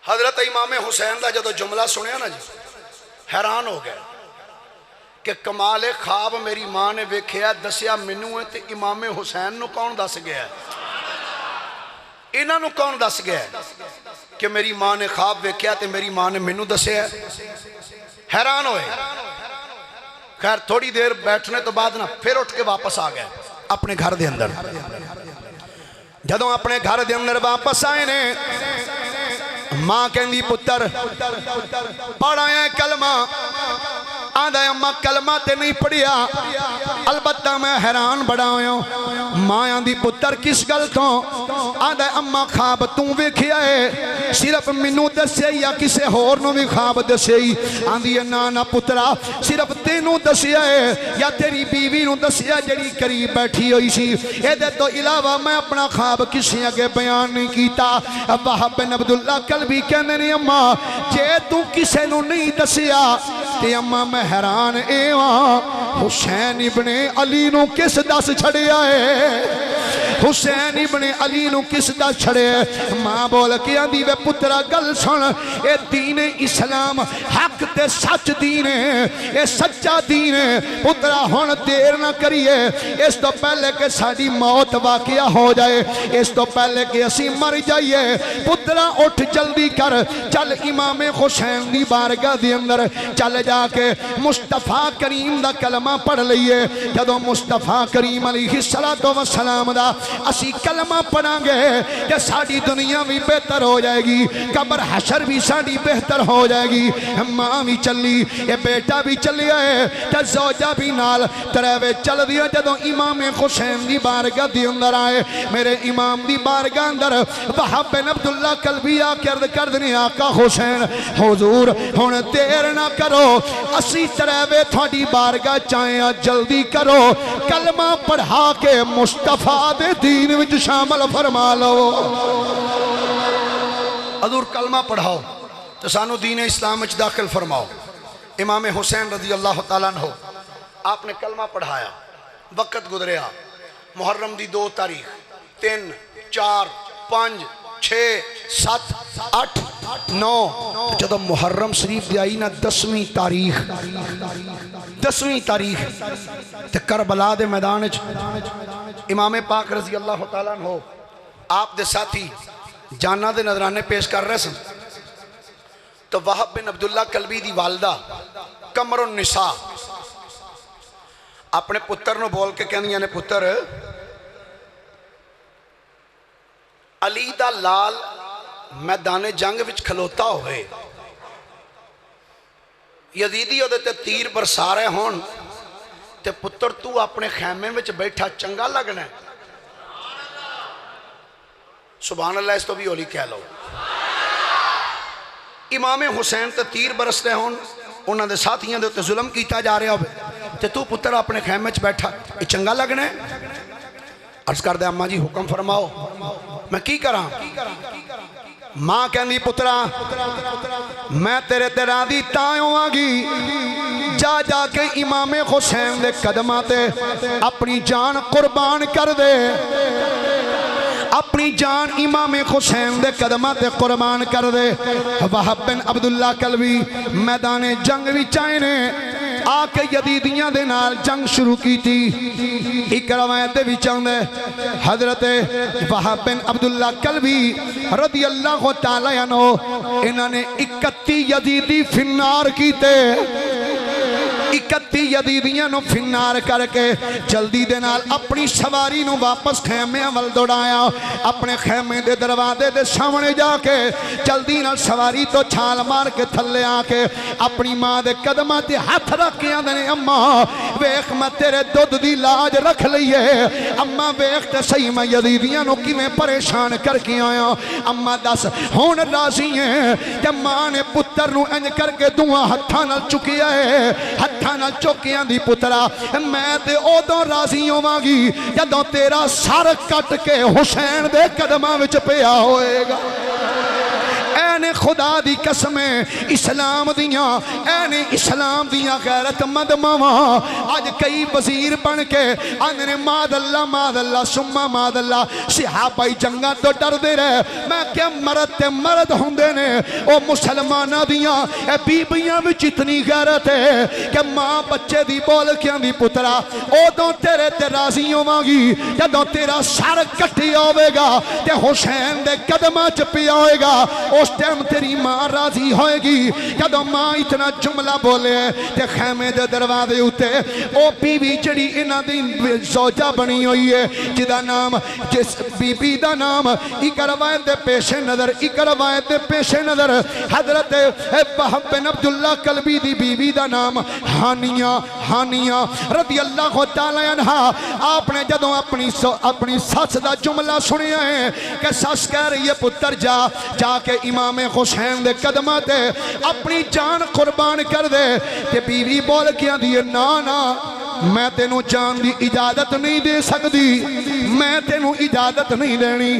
حضرت امام حسین دا جدو جملہ سنیا نا جی حیران ہو گیا کہ کمال خواب میری ماں نے ویکھیا دسیا منو ہے تے امام حسین نو کون دس گیا ہے انہاں نو کون دس گیا ہے کہ میری ماں نے خواب ویکھیا تے میری ماں نے منو دسیا ہے حیران ہوئے خیر تھوڑی دیر بیٹھنے تو بعد نا پھر اٹھ کے واپس آ گئے اپنے گھر دے اندر جدوں اپنے گھر دے اندر واپس آئے نے ماں کہندی پتر پڑھا ہے کلمہ آدھا اماں کلمہ تے نہیں پڑھیا البتہ میں حیران بڑا ہویا ماں آندھی پتر کس گل تو آدھا اماں خواب توں ویکھیا ہے صرف منو دسے یا کسے ہور نو بھی خواب دسے آندھی نانا پترا صرف تینوں دسیا ہے یا تیری بیوی نو دسیا جڑی قریب بیٹھی ہوئی سی اے دے تو علاوہ میں اپنا خواب کسی آگے بیان نہیں کیتا وہب بن عبداللہ قلبی کہنے نے اماں جے تو کسے نو نہیں دسیا تے اماں میں حیران ایوان حسین ابن علی نو کس دس چھڑے آئے حسین ابن علی نو کس دس چھڑے ماں بول کے آندھی وے پترا گل سن اے دین اسلام حق تے سچ دین اے سچا دین پترا ہون دیر نہ کریے اس تو پہلے کہ ساڑی موت واقعہ ہو جائے اس تو پہلے کہ اسی مر جائیے پترا اٹھ جلدی کر چل امام حسین دی بارگاہ دی اندر چل جا کے مصطفیٰ کریم دا کلمہ پڑھ لئیے جدو مصطفیٰ کریم علیہ السلام دا اسی کلمہ پڑھاں گے کہ ساڑی دنیا بھی بہتر ہو جائے گی قبر حشر بھی ساڑی بہتر ہو جائے گی ماں بھی چلی یہ بیٹا بھی چلی آئے کہ زوجہ بھی نال تریوے چل دیا جدو امام حسین دی بارگاہ دی اندر آئے میرے امام دی بارگاہ اندر وہب بن عبداللہ قلبی آکرد کردنی آقا حسین حضور ہون دیر نہ کرو اسی تریوے تھوڑی بارگاہ چاہیں جلدی کرو کلمہ پڑھا کے مصطفیٰ دے دین وچ شامل فرما لو حضور کلمہ پڑھاؤ تو سانو دین اسلام وچ داخل فرماؤ امام حسین رضی اللہ تعالیٰ عنہ آپ نے کلمہ پڑھایا وقت گزریا محرم دی 2 تاریخ 3 4 5 6 7 8 9 جدو محرم شریف دی آئی نا 10ویں تاریخ تے کربلا دے میدان امام پاک رضی اللہ تعالیٰ عنہ آپ دے ساتھی جانا دے نظرانے پیش کر رہے سن تو وہب بن عبداللہ قلبی دی والدہ قمر النساء اپنے پتر نو بول کے کہنی یعنی پتر علی دا لال میدان جنگ وچ کھلوتا ہوئے یزیدی ہو دیتے تیر برسا رہے ہون تے پتر تو اپنے خیمے وچ بیٹھا چنگا لگنا ہے سبحان اللہ اس تو بھی اولی کہہ لو امام حسین تے تیر برستے ہون انہاں دے ساتھیاں دے تے ظلم کیتا جا رہا ہوئے تے تو پتر اپنے خیمے وچ بیٹھا یہ چنگا لگنا ہے عرض کر دے اماں جی حکم فرماؤ میں کی کراں ماں کہندی پترا میں تیرے راضی تائیوں آگی جا جا کے امام حسین دے قدمہ تے اپنی جان قربان کر دے اپنی جان امام حسین دے قدمہ تے قربان کر دے وہب بن عبداللہ قلبی میدان جنگ بھی چاہنے آکے یزیدیاں دے نال جنگ شروع کی تھی ایک روایت دے بھی چاہنے حضرت وہب بن عبداللہ قلبی رضی اللہ تعالیٰ عنہ انہوں نے 31 یزیدی فنار کی تے 31 یزیدیاں نو فنار کر کے جلدی دے نال اپنی سواری نو واپس خیمے ول دوڑایا اپنے خیمے دے دروازے دے سامنے جا کے جلدی نال سواری تو چھال مار کے تھلے آ کے اپنی ماں دے قدماں تے ہاتھ رکھ کے آندے نے اماں ویکھ میں تیرے دودھ دی لاج رکھ لئیے اماں ویکھ تے صحیح میں یزیدیاں نو کیویں پریشان کر کے آیا اماں دس ہن راضی ہیں کہ ماں نے پتر نو انج کر کے دعا ہتھاں نال چکیا ہے ہتھاں نال چوکیاں دی پترا میں تے اودوں راضی ہوواں گی جدوں تیرا سر کٹ کے حسین دے قدماں وچ پیا ہوئے گا اے خدا دی قسمیں اسلام دیاں اے اسلام دیاں غیرت مند ماواں آج کئی وزیر بن کے آندے ماد اللہ سمہ ماد اللہ صحابہ جنگاں تو ڈر دے رہے میں کیا مرد تے مرد ہوندے نے او مسلمانہ دیاں اے بیبیاں وچ اتنی غیرت ہے کہ ماں بچے دی بول کیاں دی پترا او دوں تیرے تے راضی ہوواں گی جدوں تیرا سر کٹی ہوے گا تے حسین دے قدماں چ پیا ہوئے گا اس ٹائم تیری ماں راضی ہوئے گی جدوں ماں اتنا جملہ بولے تے خیمے دے دروازے ہوتے او بیوی جڑی انہاں دی زوجہ بنی ہوئی ہے جدا نام جس بی بی دا نام ایک روایت دے پیش نظر حضرت وہب بن عبداللہ کلبی دی بی بی دا نام ہانیہ رضی اللہ تعالی عنہ آپ نے جدوں اپنی سس دا جملہ سنیا ہے کہ سس کہہ رہی ہے پتر جا کے امام حسین دے قدمہ تے اپنی جان قربان کر دے کہ بیوی بول کیا دیئے نا میں تینوں جان دی اجازت نہیں دے سکتی میں تینوں اجازت نہیں دینی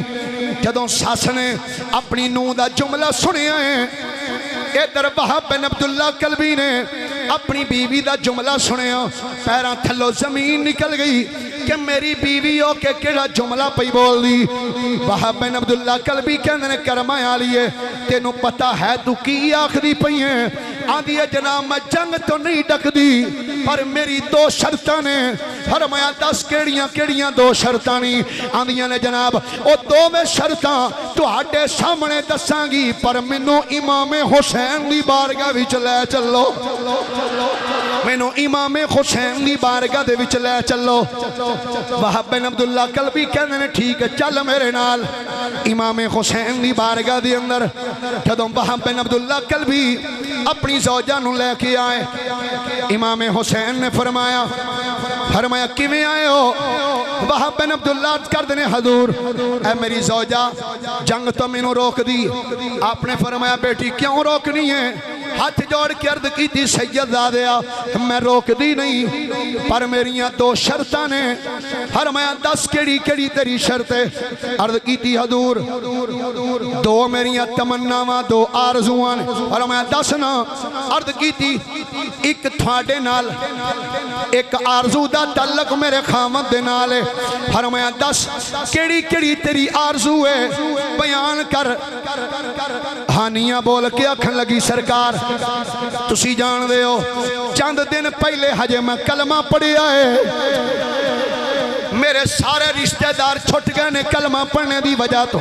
جدوں ساس نے اپنی نو دا جملہ سنیا ہے ادھر وہب بن عبداللہ کلبی نے اپنی بیوی دا جملہ سنیا پیراں تھلو زمین نکل گئی کہ میری بیوی ہو کے کیڑا جملہ پئی بول دی وہب بن عبداللہ کلبی کہندے نے کرما آلیے تینوں پتہ ہے تو کی آخری پئی ہیں آندھی ہے جناب میں جنگ تو نہیں ڈک دی پر میری 2 شرطاں نے فرمایا 10 کیڑیاں 2 شرطاں نہیں آندھیاں نے جناب او 2 شرطاں تہاڈے سامنے دساں گی پر مینوں امام حسین دی بارگاہ وچ لے چلو مینوں امام حسین دی بارگاہ دے وچ لے چلو وہب بن عبداللہ کلبی کہندے نے ٹھیک ہے چل میرے نال امام حسین دی بارگاہ دے اندر جدوں وہب بن عبداللہ کلبی اپنی زوجہ نو لے کے آئے امام حسین نے فرمایا کیویں آئے ہو وہب بن عبداللہ کر دینے حضور اے میری زوجہ جنگ تو مینوں روک دی آپ نے فرمایا بیٹی کیوں روکنی ہے ہاتھ جوڑ کے عرض کی تھی سید زادیا میں روک دی نہیں پر میریاں 2 شرطاں نے فرمایا 10 کیڑی تیری شرطیں عرض کی تھی حضور 2 میریاں تمناواں 2 آرزواں فرمایا 10 نہ عرض کی تھی ایک تھاڑے نال ایک آرزو دا تعلق میرے خامد دے نال ہے فرمایا 10 کیڑی تیری آرزو ہے بیان کر ہانیہ بول کے اکھن لگی سرکار تسی جان دے ہو چند دن پہلے حجے میں کلمہ پڑھیا ہے میرے سارے رشتہ دار چھٹ گئے نے کلمہ پڑھنے دی وجہ تو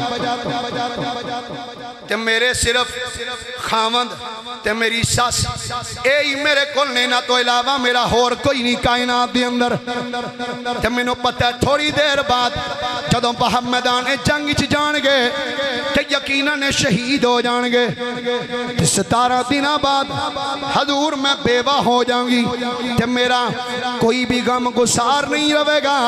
تے میرے صرف خامند تے میری ساس اے ہی میرے کول نے نہ تو علاوہ میرا ہور کوئی نہیں کائنات دی اندر تے مینوں پتہ ہے تھوڑی دیر بعد جدوں وہب میدان جنگ وچ جان گے تے یقیناً شہید ہو جان گے 17 دنوں بعد حضور میں بیوہ ہو جاؤں گی تے میرا کوئی بھی غم گسار نہیں رہے گا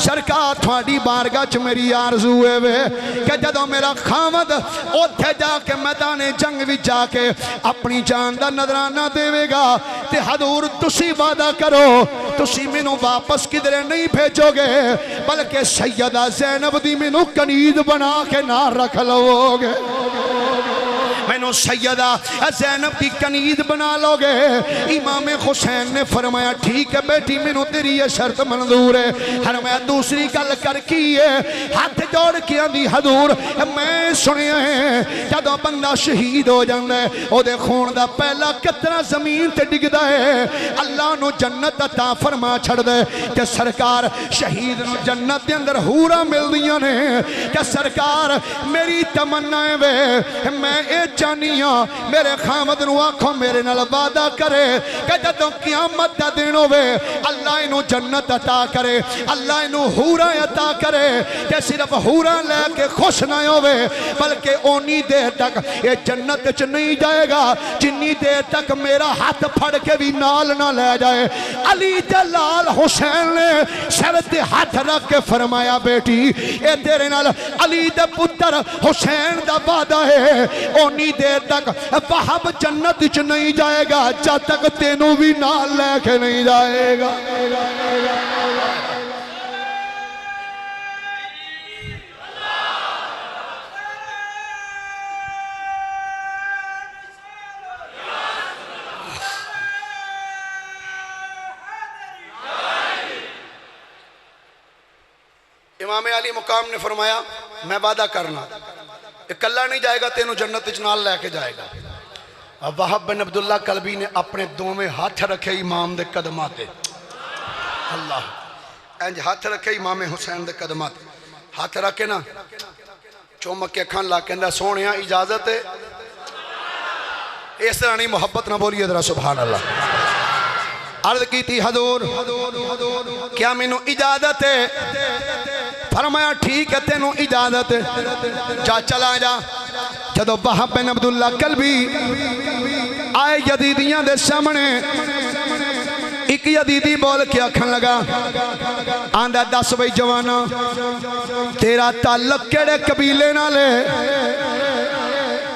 سرکار تھوڑی بارگاہ چ میری آرزو ہے کہ جدوں میرا خامد اوتھے جا کے میدان جنگ وچ جا کے اپنی جان دا نظرانہ دے گا تے حضور تسی وعدہ کرو تسی مینوں واپس کدھرے نہیں بھیجو گے بلکہ سیدہ زینب دی مینوں کنید بنا کے نہ رکھ لو گے مینوں سیدہ زینب دی کنید بنا لو گے امام حسین نے فرمایا ٹھیک ہے بیٹی مینوں تیری یہ شرط منظور ہے فرمایا دوسری گل کر کی ہے ہاتھ جوڑ کے آندی حضور میں سنیا ہے جدوں بندہ شہید ہو جاندا ہے او دے خون دا پہلا قطرہ زمین تے ڈگدا ہے اللہ نو جنت عطا فرما چھڑ دے کہ سرکار شہید نو جنت دے اندر حوراں ملدیاں نے کہ سرکار میری تمنا ہے میں اے چاہنا جانی ہاں میرے خامد نو آکھو میرے نال وعدہ کرے کہ جدوں قیامت دا دن ہوے اللہ انہوں جنت عطا کرے اللہ انہوں حوراں عطا کرے تے صرف حوراں لے کے خوش نہ ہوے بلکہ اونی دیر تک یہ جنت چ نہیں جائے گا جنی دیر تک میرا ہاتھ پھڑ کے بھی نال نہ لے جائے علی جلال حسین نے سر تے ہاتھ رکھ کے فرمایا بیٹی اے تیرے نال علی دے پتر حسین دا وعدہ ہے اونی دیر تک وہب جنت چ نہیں جائے گا جب تک تینوں بھی نال لے کے نہیں جائے گا امام علی مقام نے فرمایا میں وعدہ کرنا اکلا نہیں جائے گا تینوں جنت نال لے کے جائے گا وہب بن عبداللہ قلبی نے اپنے دوویں ہاتھ رکھے امام دے قدمات اللہ انج ہاتھ رکھے امام حسین دے قدمات ہاتھ رکھے نا چومک کے کھان لا کہندہ سونیاں اجازت ہے اس طرح نہیں محبت نہ بولیے ذرا سبحان اللہ عرض کی تھی حضور کیا مینوں اجازت ہے فرمایا ٹھیک ہے تینوں اجازت ہے جا چلا جا جدو وہب بن عبداللہ قلبی آئے یزیدیاں دے سامنے ایک یزیدی بول کے آکھن لگا آندہ دس بھائی جوانا تیرا تعلق کیڑے قبیلے نہ لے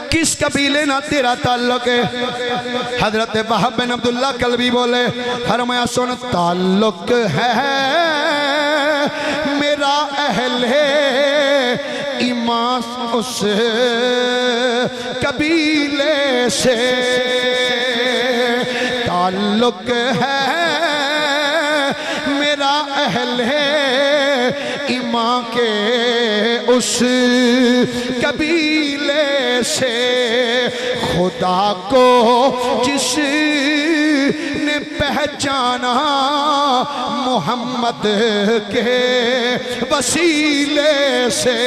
کس قبیلے نہ تیرا تعلق ہے حضرت وہب بن عبداللہ قلبی بولے فرمایا سن تعلق ہے میرا اہل ایمان اس قبیلے سے تعلق ہے میرا اہل ایمان کے اس قبیلے سے خدا کو جس نے پہچانا محمد کے وسیلے سے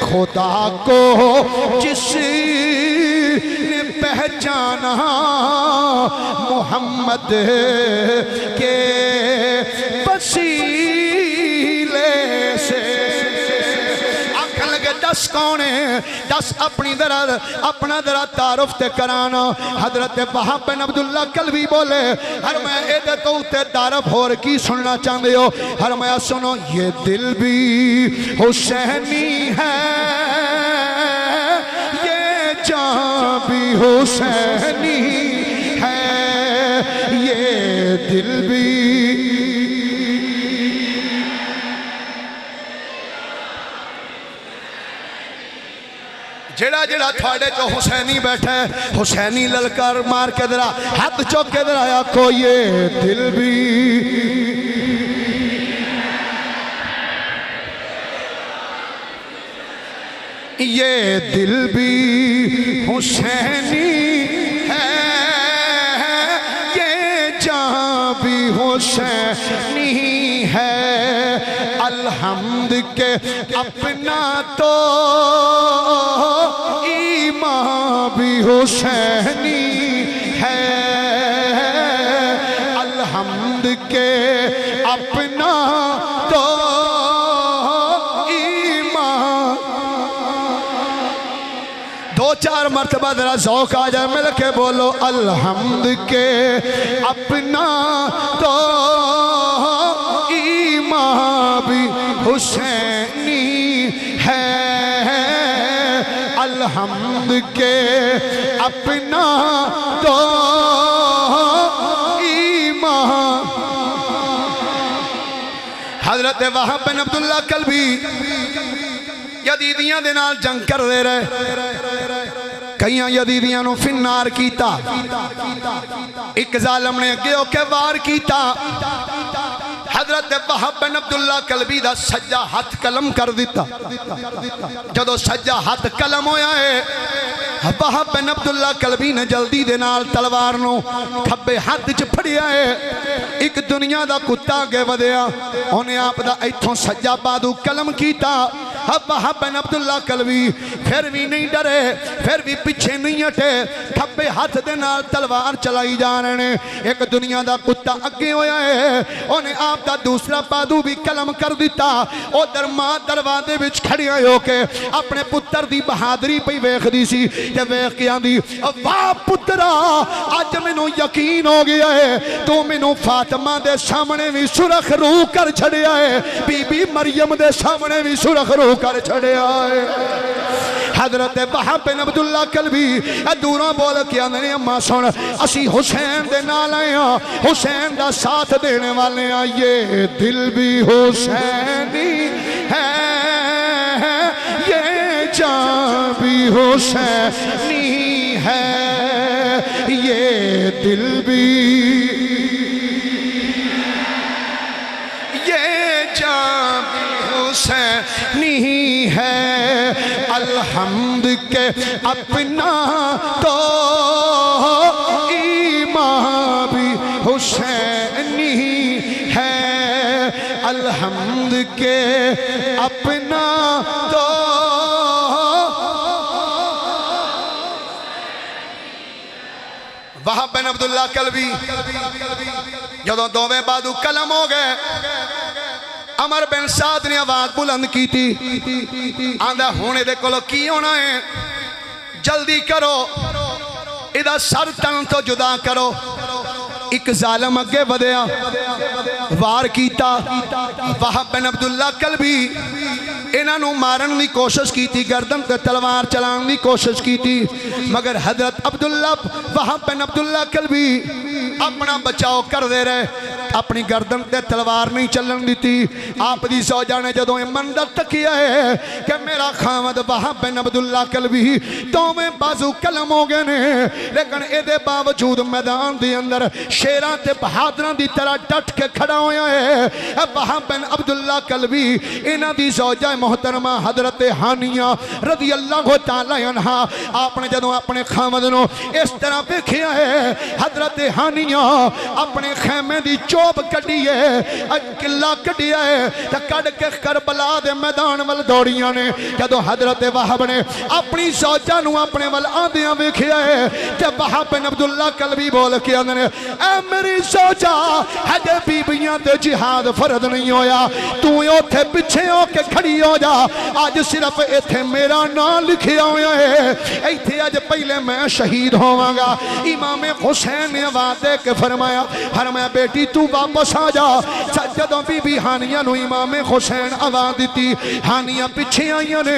خدا کو جس نے پہچانا محمد کے وسیلے سے آنکھن لگے دس کونے دس اپنی درد اپنا درد تعارف تے کرانا حضرت وہب بن عبداللہ قلبی بولے ہر میں ایدے تو تے تعارف ہور کی سننا چاندے ہو ہر میں سنو یہ دل بھی حسینی ہے یہ جان بھی حسینی ہے یہ دل بھی جڑا جڑا تھوڑے جو حسینی بیٹھے حسینی للکار مار کے درہ ہاتھ چوک کے درہ آیا کو یہ دل بھی یہ دل بھی حسینی ہے یہ جان بھی حسینی ہے الحمد کے اپنا تو ایمان بھی حسینی ہے الحمد کے اپنا تو ایمان دو چار مرتبہ ذرا ذوق آ جائے مل کے بولو الحمد کے اپنا تو ایمان بھی حسینی ہے الحمد کے اپنا تو ایمان حضرت وہب بن عبداللہ قلبی یزیدیاں دے نال جنگ کر دے رہے کئیاں یزیدیاں نو فنار کیتا ایک ظالم نے اگے ہو کے وار کیتا حضرت وہب بن عبداللہ قلبی دا سجا ہاتھ قلم کر دیتا جدو سجا ہاتھ قلم ہویا ہے وہب بن عبداللہ قلبی نے جلدی دے نال تلوار نو کھبے ہاتھ چ پھڑیا ہے ایک دنیا دا کتا آگے ودیا انہیں آپ دا ایتھوں سجا بادو قلم کیتا وہب بن عبداللہ کلبی پھر بھی نہیں ڈرے، پھر بھی پیچھے نہیں ہٹے، کھبے ہاتھ دے نال تلوار چلائی جا رہے ہیں۔ ایک دنیا دا کتا اگے ہویا ہے، انہیں آپ دا دوسرا بادو بھی قلم کر دیتا۔ او درماں دروازے وچ کھڑی ہو کے اپنے پتر دی بہادری پہ ویکھ دی سی تے ویکھ کے آندی واہ پترا اج مینوں یقین ہو گیا ہے تو مینوں فاطمہ دے سامنے بھی سرخ روح کر چھڑیا ہے، بی بی مریم دے سامنے بھی سرخ روح کر چھڑیا ہے۔ حضرت وہب بن عبداللہ کلبی دوروں بول کے آندے اماں سن اسی حسین دے نال آئے ہاں، حسین دا ساتھ دینے والے ہیں، یہ دل بھی حسینی ہے، یہ جان بھی حسینی ہے، یہ دل بھی یہ جان بھی حسینی ہے، الحمد کے اپنا تو ایمان بھی حسینی ہے، الحمد کے اپنا تو وہب بن عبداللہ کلبی جدوں دوویں بادو قلم ہو گئے، عمر بن سعد نے آواز بلند کی تھی، آندہ ہونے دے کولو کی ہونا ہے، جلدی کرو ادھا سر تن تو جدا کرو۔ ایک ظالم اگے بدیا وار کیتا، وہب بن عبداللہ کلبی انہاں نو مارن دی کوشش کی تھی، گردن تے تلوار چلان دی کوشش کی تھی، مگر حضرت عبداللہ وہب بن عبداللہ کلبی اپنا بچاؤ کر دے رہے، اپنی گردن تے تلوار نہیں چلن دیتی۔ آپ دی زوجہ نے جدوں منظر تکیا ہے کہ میرا خامد وہب بن عبداللہ کلبی تو میں بازو قلم ہو گئے نے، لیکن اے دے باوجود میدان دی اندر شیران تے بہادران دی طرح ڈٹ کے کھڑا ہویا ہے۔ وہب بن عبداللہ کلبی انہاں دی زوجہ محترمہ حضرت ہانیہ رضی اللہ تعالی عنہ آپ نے جدوں اپنے خامد نو اس طرح دیکھیا ہے، حضرت ہانیہ اپنے خیمے دی چوب کٹی ہے، قلعہ کٹیا ہے، تا کڑ کے کربلا دے میدان وال دوڑیاں نے۔ جدوں حضرت وہب نے اپنی زوجہ نو اپنے وال آندیاں ویکھیا ہے تے وہب بن عبداللہ کلبی بول کے آندے اے میری زوجہ ہجے بیبیاں تے جہاد فرض نہیں ہویا، تو اوتھے پیچھے ہو کے کھڑی ہو جا، آج صرف ایتھے میرا نام لکھیا ہویا ہے، ایتھے آج پہلے میں شہید ہوواں گا۔ امام حسین نے آواز دے کے فرمایا بیٹی تو واپس آ جا۔ جدوں بی بی ہانیہ نو امام حسین آواز دیتی، ہانیہ پیچھے آئیاں نے،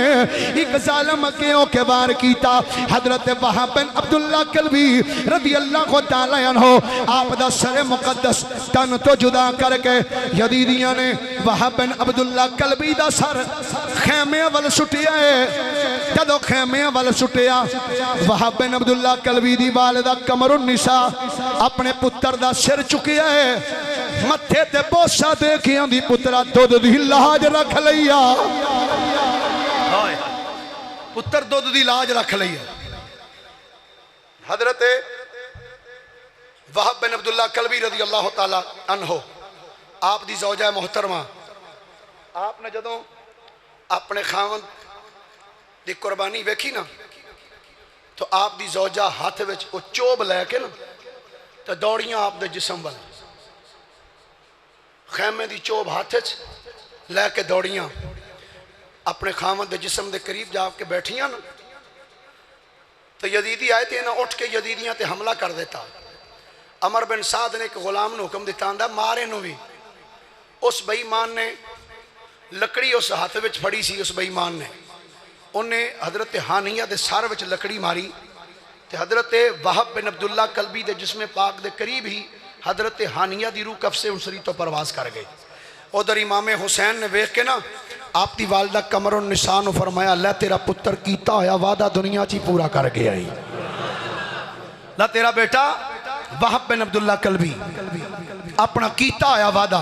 ایک ظالم اگے ہو کے وار کیتا۔ حضرت وہب بن عبداللہ کلبی رضی اللہ تعالی عنہ آپ دا سر مقدس تن تو جدا کر کے یزیدیاں نے وہب بن عبداللہ کلبی دا سر خیمے وال سٹیا ہے۔ جدو خیمے وال سٹیا وہب بن عبداللہ کلبی دی والدہ قمر النساء اپنے پتر دا سر چکیا ہے، متھے تے بوسا دے کے آندی پترا دودھ دی لاج رکھ لیا، پتر دودھ دی لاج رکھ لیا۔ حضرت وہب بن عبداللہ کلبی رضی اللہ تعالی عنہ آپ دی زوجہ محترمہ آپ نے جدوں اپنے خاوند دی قربانی ویکھی نا تو آپ دی زوجہ ہاتھ وچ او چوب لے کے نا تو دوڑیاں آپ دے جسم وال، خیمے دی چوب ہاتھ وچ لے کے دوڑیاں اپنے خاوند دے جسم دے قریب جا کے بیٹھیاں نا تو یزیدی آئے تھے انہاں اٹھ کے یزیدیاں تے حملہ کر دیتا۔ عمر بن سعد نے ایک غلام نے حکم دیتا آندہ مارے نو بھی، اس بے ایمان نے لکڑی اس ہاتھ وچ پھڑی سی، اس بے ایمان نے انہیں حضرت ہانیہ دے سار وچ لکڑی ماری تے حضرت وہب بن عبداللہ کلبی دے جسم پاک دے قریب ہی حضرت ہانیہ دی روح کف سے انسری تو پرواز کر گئے۔ ادھر امام حسین نے ویکھ کے نا آپ دی والدہ قمر النساء نے فرمایا اللہ تیرا پتر کیتا ہویا وعدہ دنیا چی پورا کر گیا ہی، اللہ تیرا بیٹا وہب بن عبداللہ کلبی اپنا کیتا ہویا وعدہ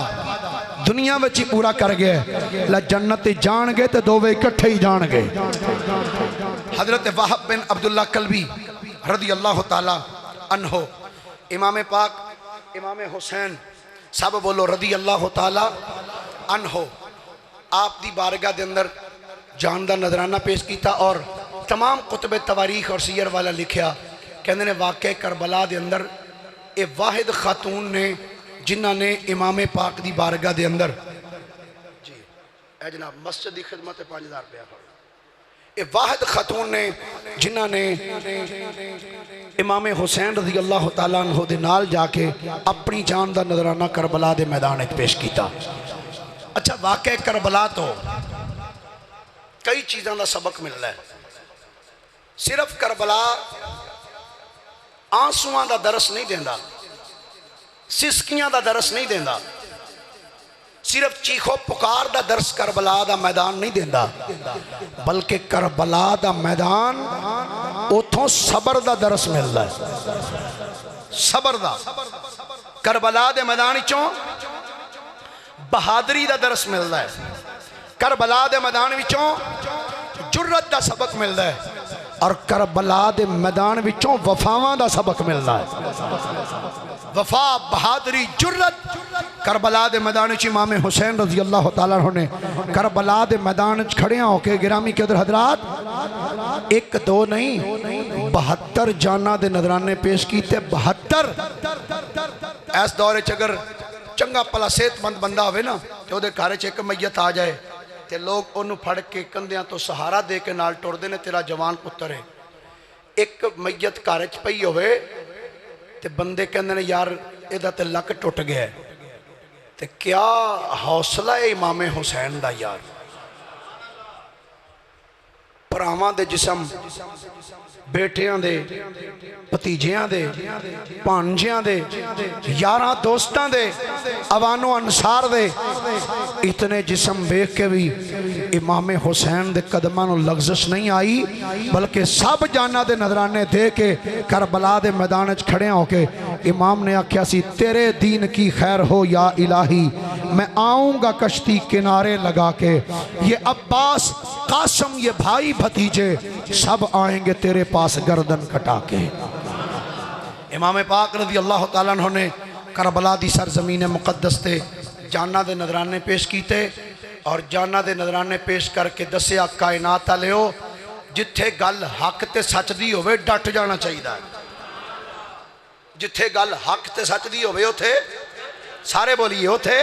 دنیا وچی پورا کر گیا، اللہ جنت جان گے تے دووے اکٹھے ہی جان گے۔ حضرت وہب بن عبداللہ کلبی رضی اللہ تعالی عنہ امام پاک امام حسین سب بولو رضی اللہ تعالی عنہ آپ دی بارگاہ دے اندر جان دا نظرانہ پیش کیتا اور تمام کتب تواریخ اور سیر والا لکھیا کہنے نے واقع کربلا دے اندر اے واحد خاتون نے جنہ نے امام پاک دی بارگاہ دے اندر جی اے جناب مسجد دی خدمت 5000 روپیہ اے واحد خاتون نے جنہ نے امام حسین رضی اللہ تعالیٰ عنہ دے نال جا کے اپنی جان دا نظرانہ کربلا دے میدان ایک پیش کیتا. اچھا واقع کربلا تو کئی چیزاں دا سبق مل رہا ہے. صرف کربلا آنسواں دا درس نہیں دیندہ, سسکیاں دا درس نہیں دیندہ, صرف چیخو پکار دا درس کربلا دا میدان نہیں دیندہ, بلکہ کربلا دا میدان اتھوں صبر دا درس مل رہا ہے. صبر دا کربلا دے میدان وچوں بہادری دا درس مل رہا ہے. کربلا دے میدان وچوں جرت دا سبق مل رہا ہے اور کربلا دے میدان وچوں وفاواں دا سبق مل رہا ہے. وفا, بہادری, جرت. کربلا دے میدان وچ امام حسین رضی اللہ تعالیٰ عنہ نے کربلا دے میدان وچ کھڑیاں ہو کے گرامی کے ادھر حضرات ایک دو نہیں 72 جانہ دے نظرانے پیش کیتے. 72 ایس دورے چگر چنگا پلا صحت مند بندہ ہوئے نا کہ وہ دے گھر چ ایک میت آ جائے تے لوگ انہوں پھڑ کے کندیاں تو سہارا دے کے نال ٹور دینے تیرا جوان پتر ہے. ایک میت گھر چ پئی ہوئے تے بندے کہندے نے یار ادھا تے لک ٹوٹ گیا ہے تے کیا حوصلہ ہے امام حسین دا یار. پراواں دے جسم, بیٹیاں دے, پتیجیاں دے, پانجیاں دے, یاراں دوستاں دے, اوانو انصار دے, اتنے جسم بیک کے بھی امام حسین دے قدمانو لغزش نہیں آئی, بلکہ سب جانا دے نظرانے دے کے کربلا دے میدان وچ کھڑے ہو کے امام نے آکھیا سی تیرے دین کی خیر ہو یا الہی, میں آؤں گا کشتی کنارے لگا کے, یہ عباس, قاسم, یہ بھائی بھتیجے سب آئیں گے تیرے پاس گردن کٹا کے. امام پاک رضی اللہ تعالیٰ عنہ نے کربلا دی سرزمین مقدس تے جانہ دے نظرانے پیش کیتے اور جانہ دے نظرانے پیش کر کے دسیا کائنات لیو جتھے گل حق تے سچ دی ہوئے ڈٹ جانا چاہیے. جتھے گل حق تے سچ دی ہوئے اتھے سارے بولیے اتھے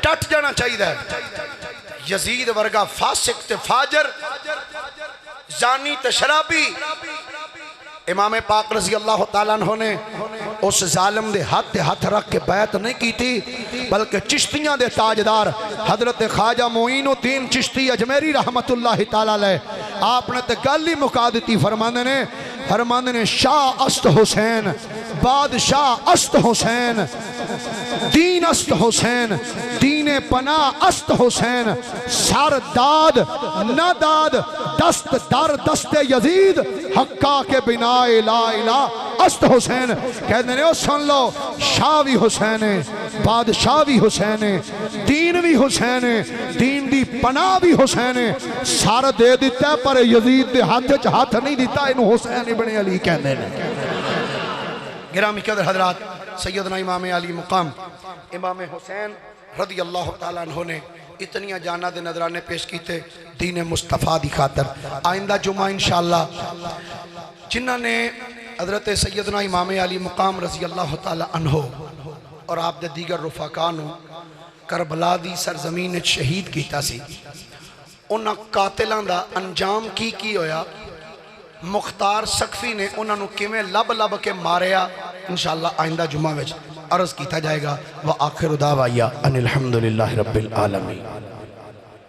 ڈٹ جانا چاہیے. یزید ورگا فاسق تے فاجر, زانی تے شرابی, امام پاک رضی اللہ تعالیٰ عنہ نے اس ظالم دے ہاتھ رکھ کے بیعت نہیں کی تھی, بلکہ چشتیاں دے تاجدار حضرت خواجہ معین الدین چشتی اجمیری رحمت اللہ تعالیٰ علیہ آپ نے تے گل ہی مکا دیتی. فرماندے نے شاہ است حسین, بادشاہ است حسین, دین است حسین, دین پناہ است حسین, سر داد نہ داد دست در دست یزید, حقا کے بنا لا الہ است حسین. کہتے ہیں سن لو, شاہ بھی حسین ہے, بادشاہ بھی حسین ہے, دین بھی حسین ہے, دین دی پناہ بھی حسین ہے, سر دے دیتا ہے پر یزید دے ہاتھ نہیں دیتا, انہوں حسین ابن علی کہتے ہیں. گرامی قدر حضرات, سیدنا امام علی مقام امام حسین رضی اللہ تعالیٰ عنہ نے اتنیاں جانہ دے نظرانے پیش کیتے دین مصطفیٰ دی خاطر. آئندہ جمعہ انشاءاللہ جنہاں نے حضرت سیدنا امام علی مقام رضی اللہ تعالیٰ عنہ اور آپ دے دیگر رفاقانوں کربلا دی سرزمین شہید کیتا سی, انہاں قاتلان دا انجام کی ہویا, مختار سقفی نے انہاں نو کیویں لب کے ماریا, انشاءاللہ آئندہ جمعہ وچ عرض کیتا جائے گا. وآخر دعوایا ان الحمدللہ رب العالمین.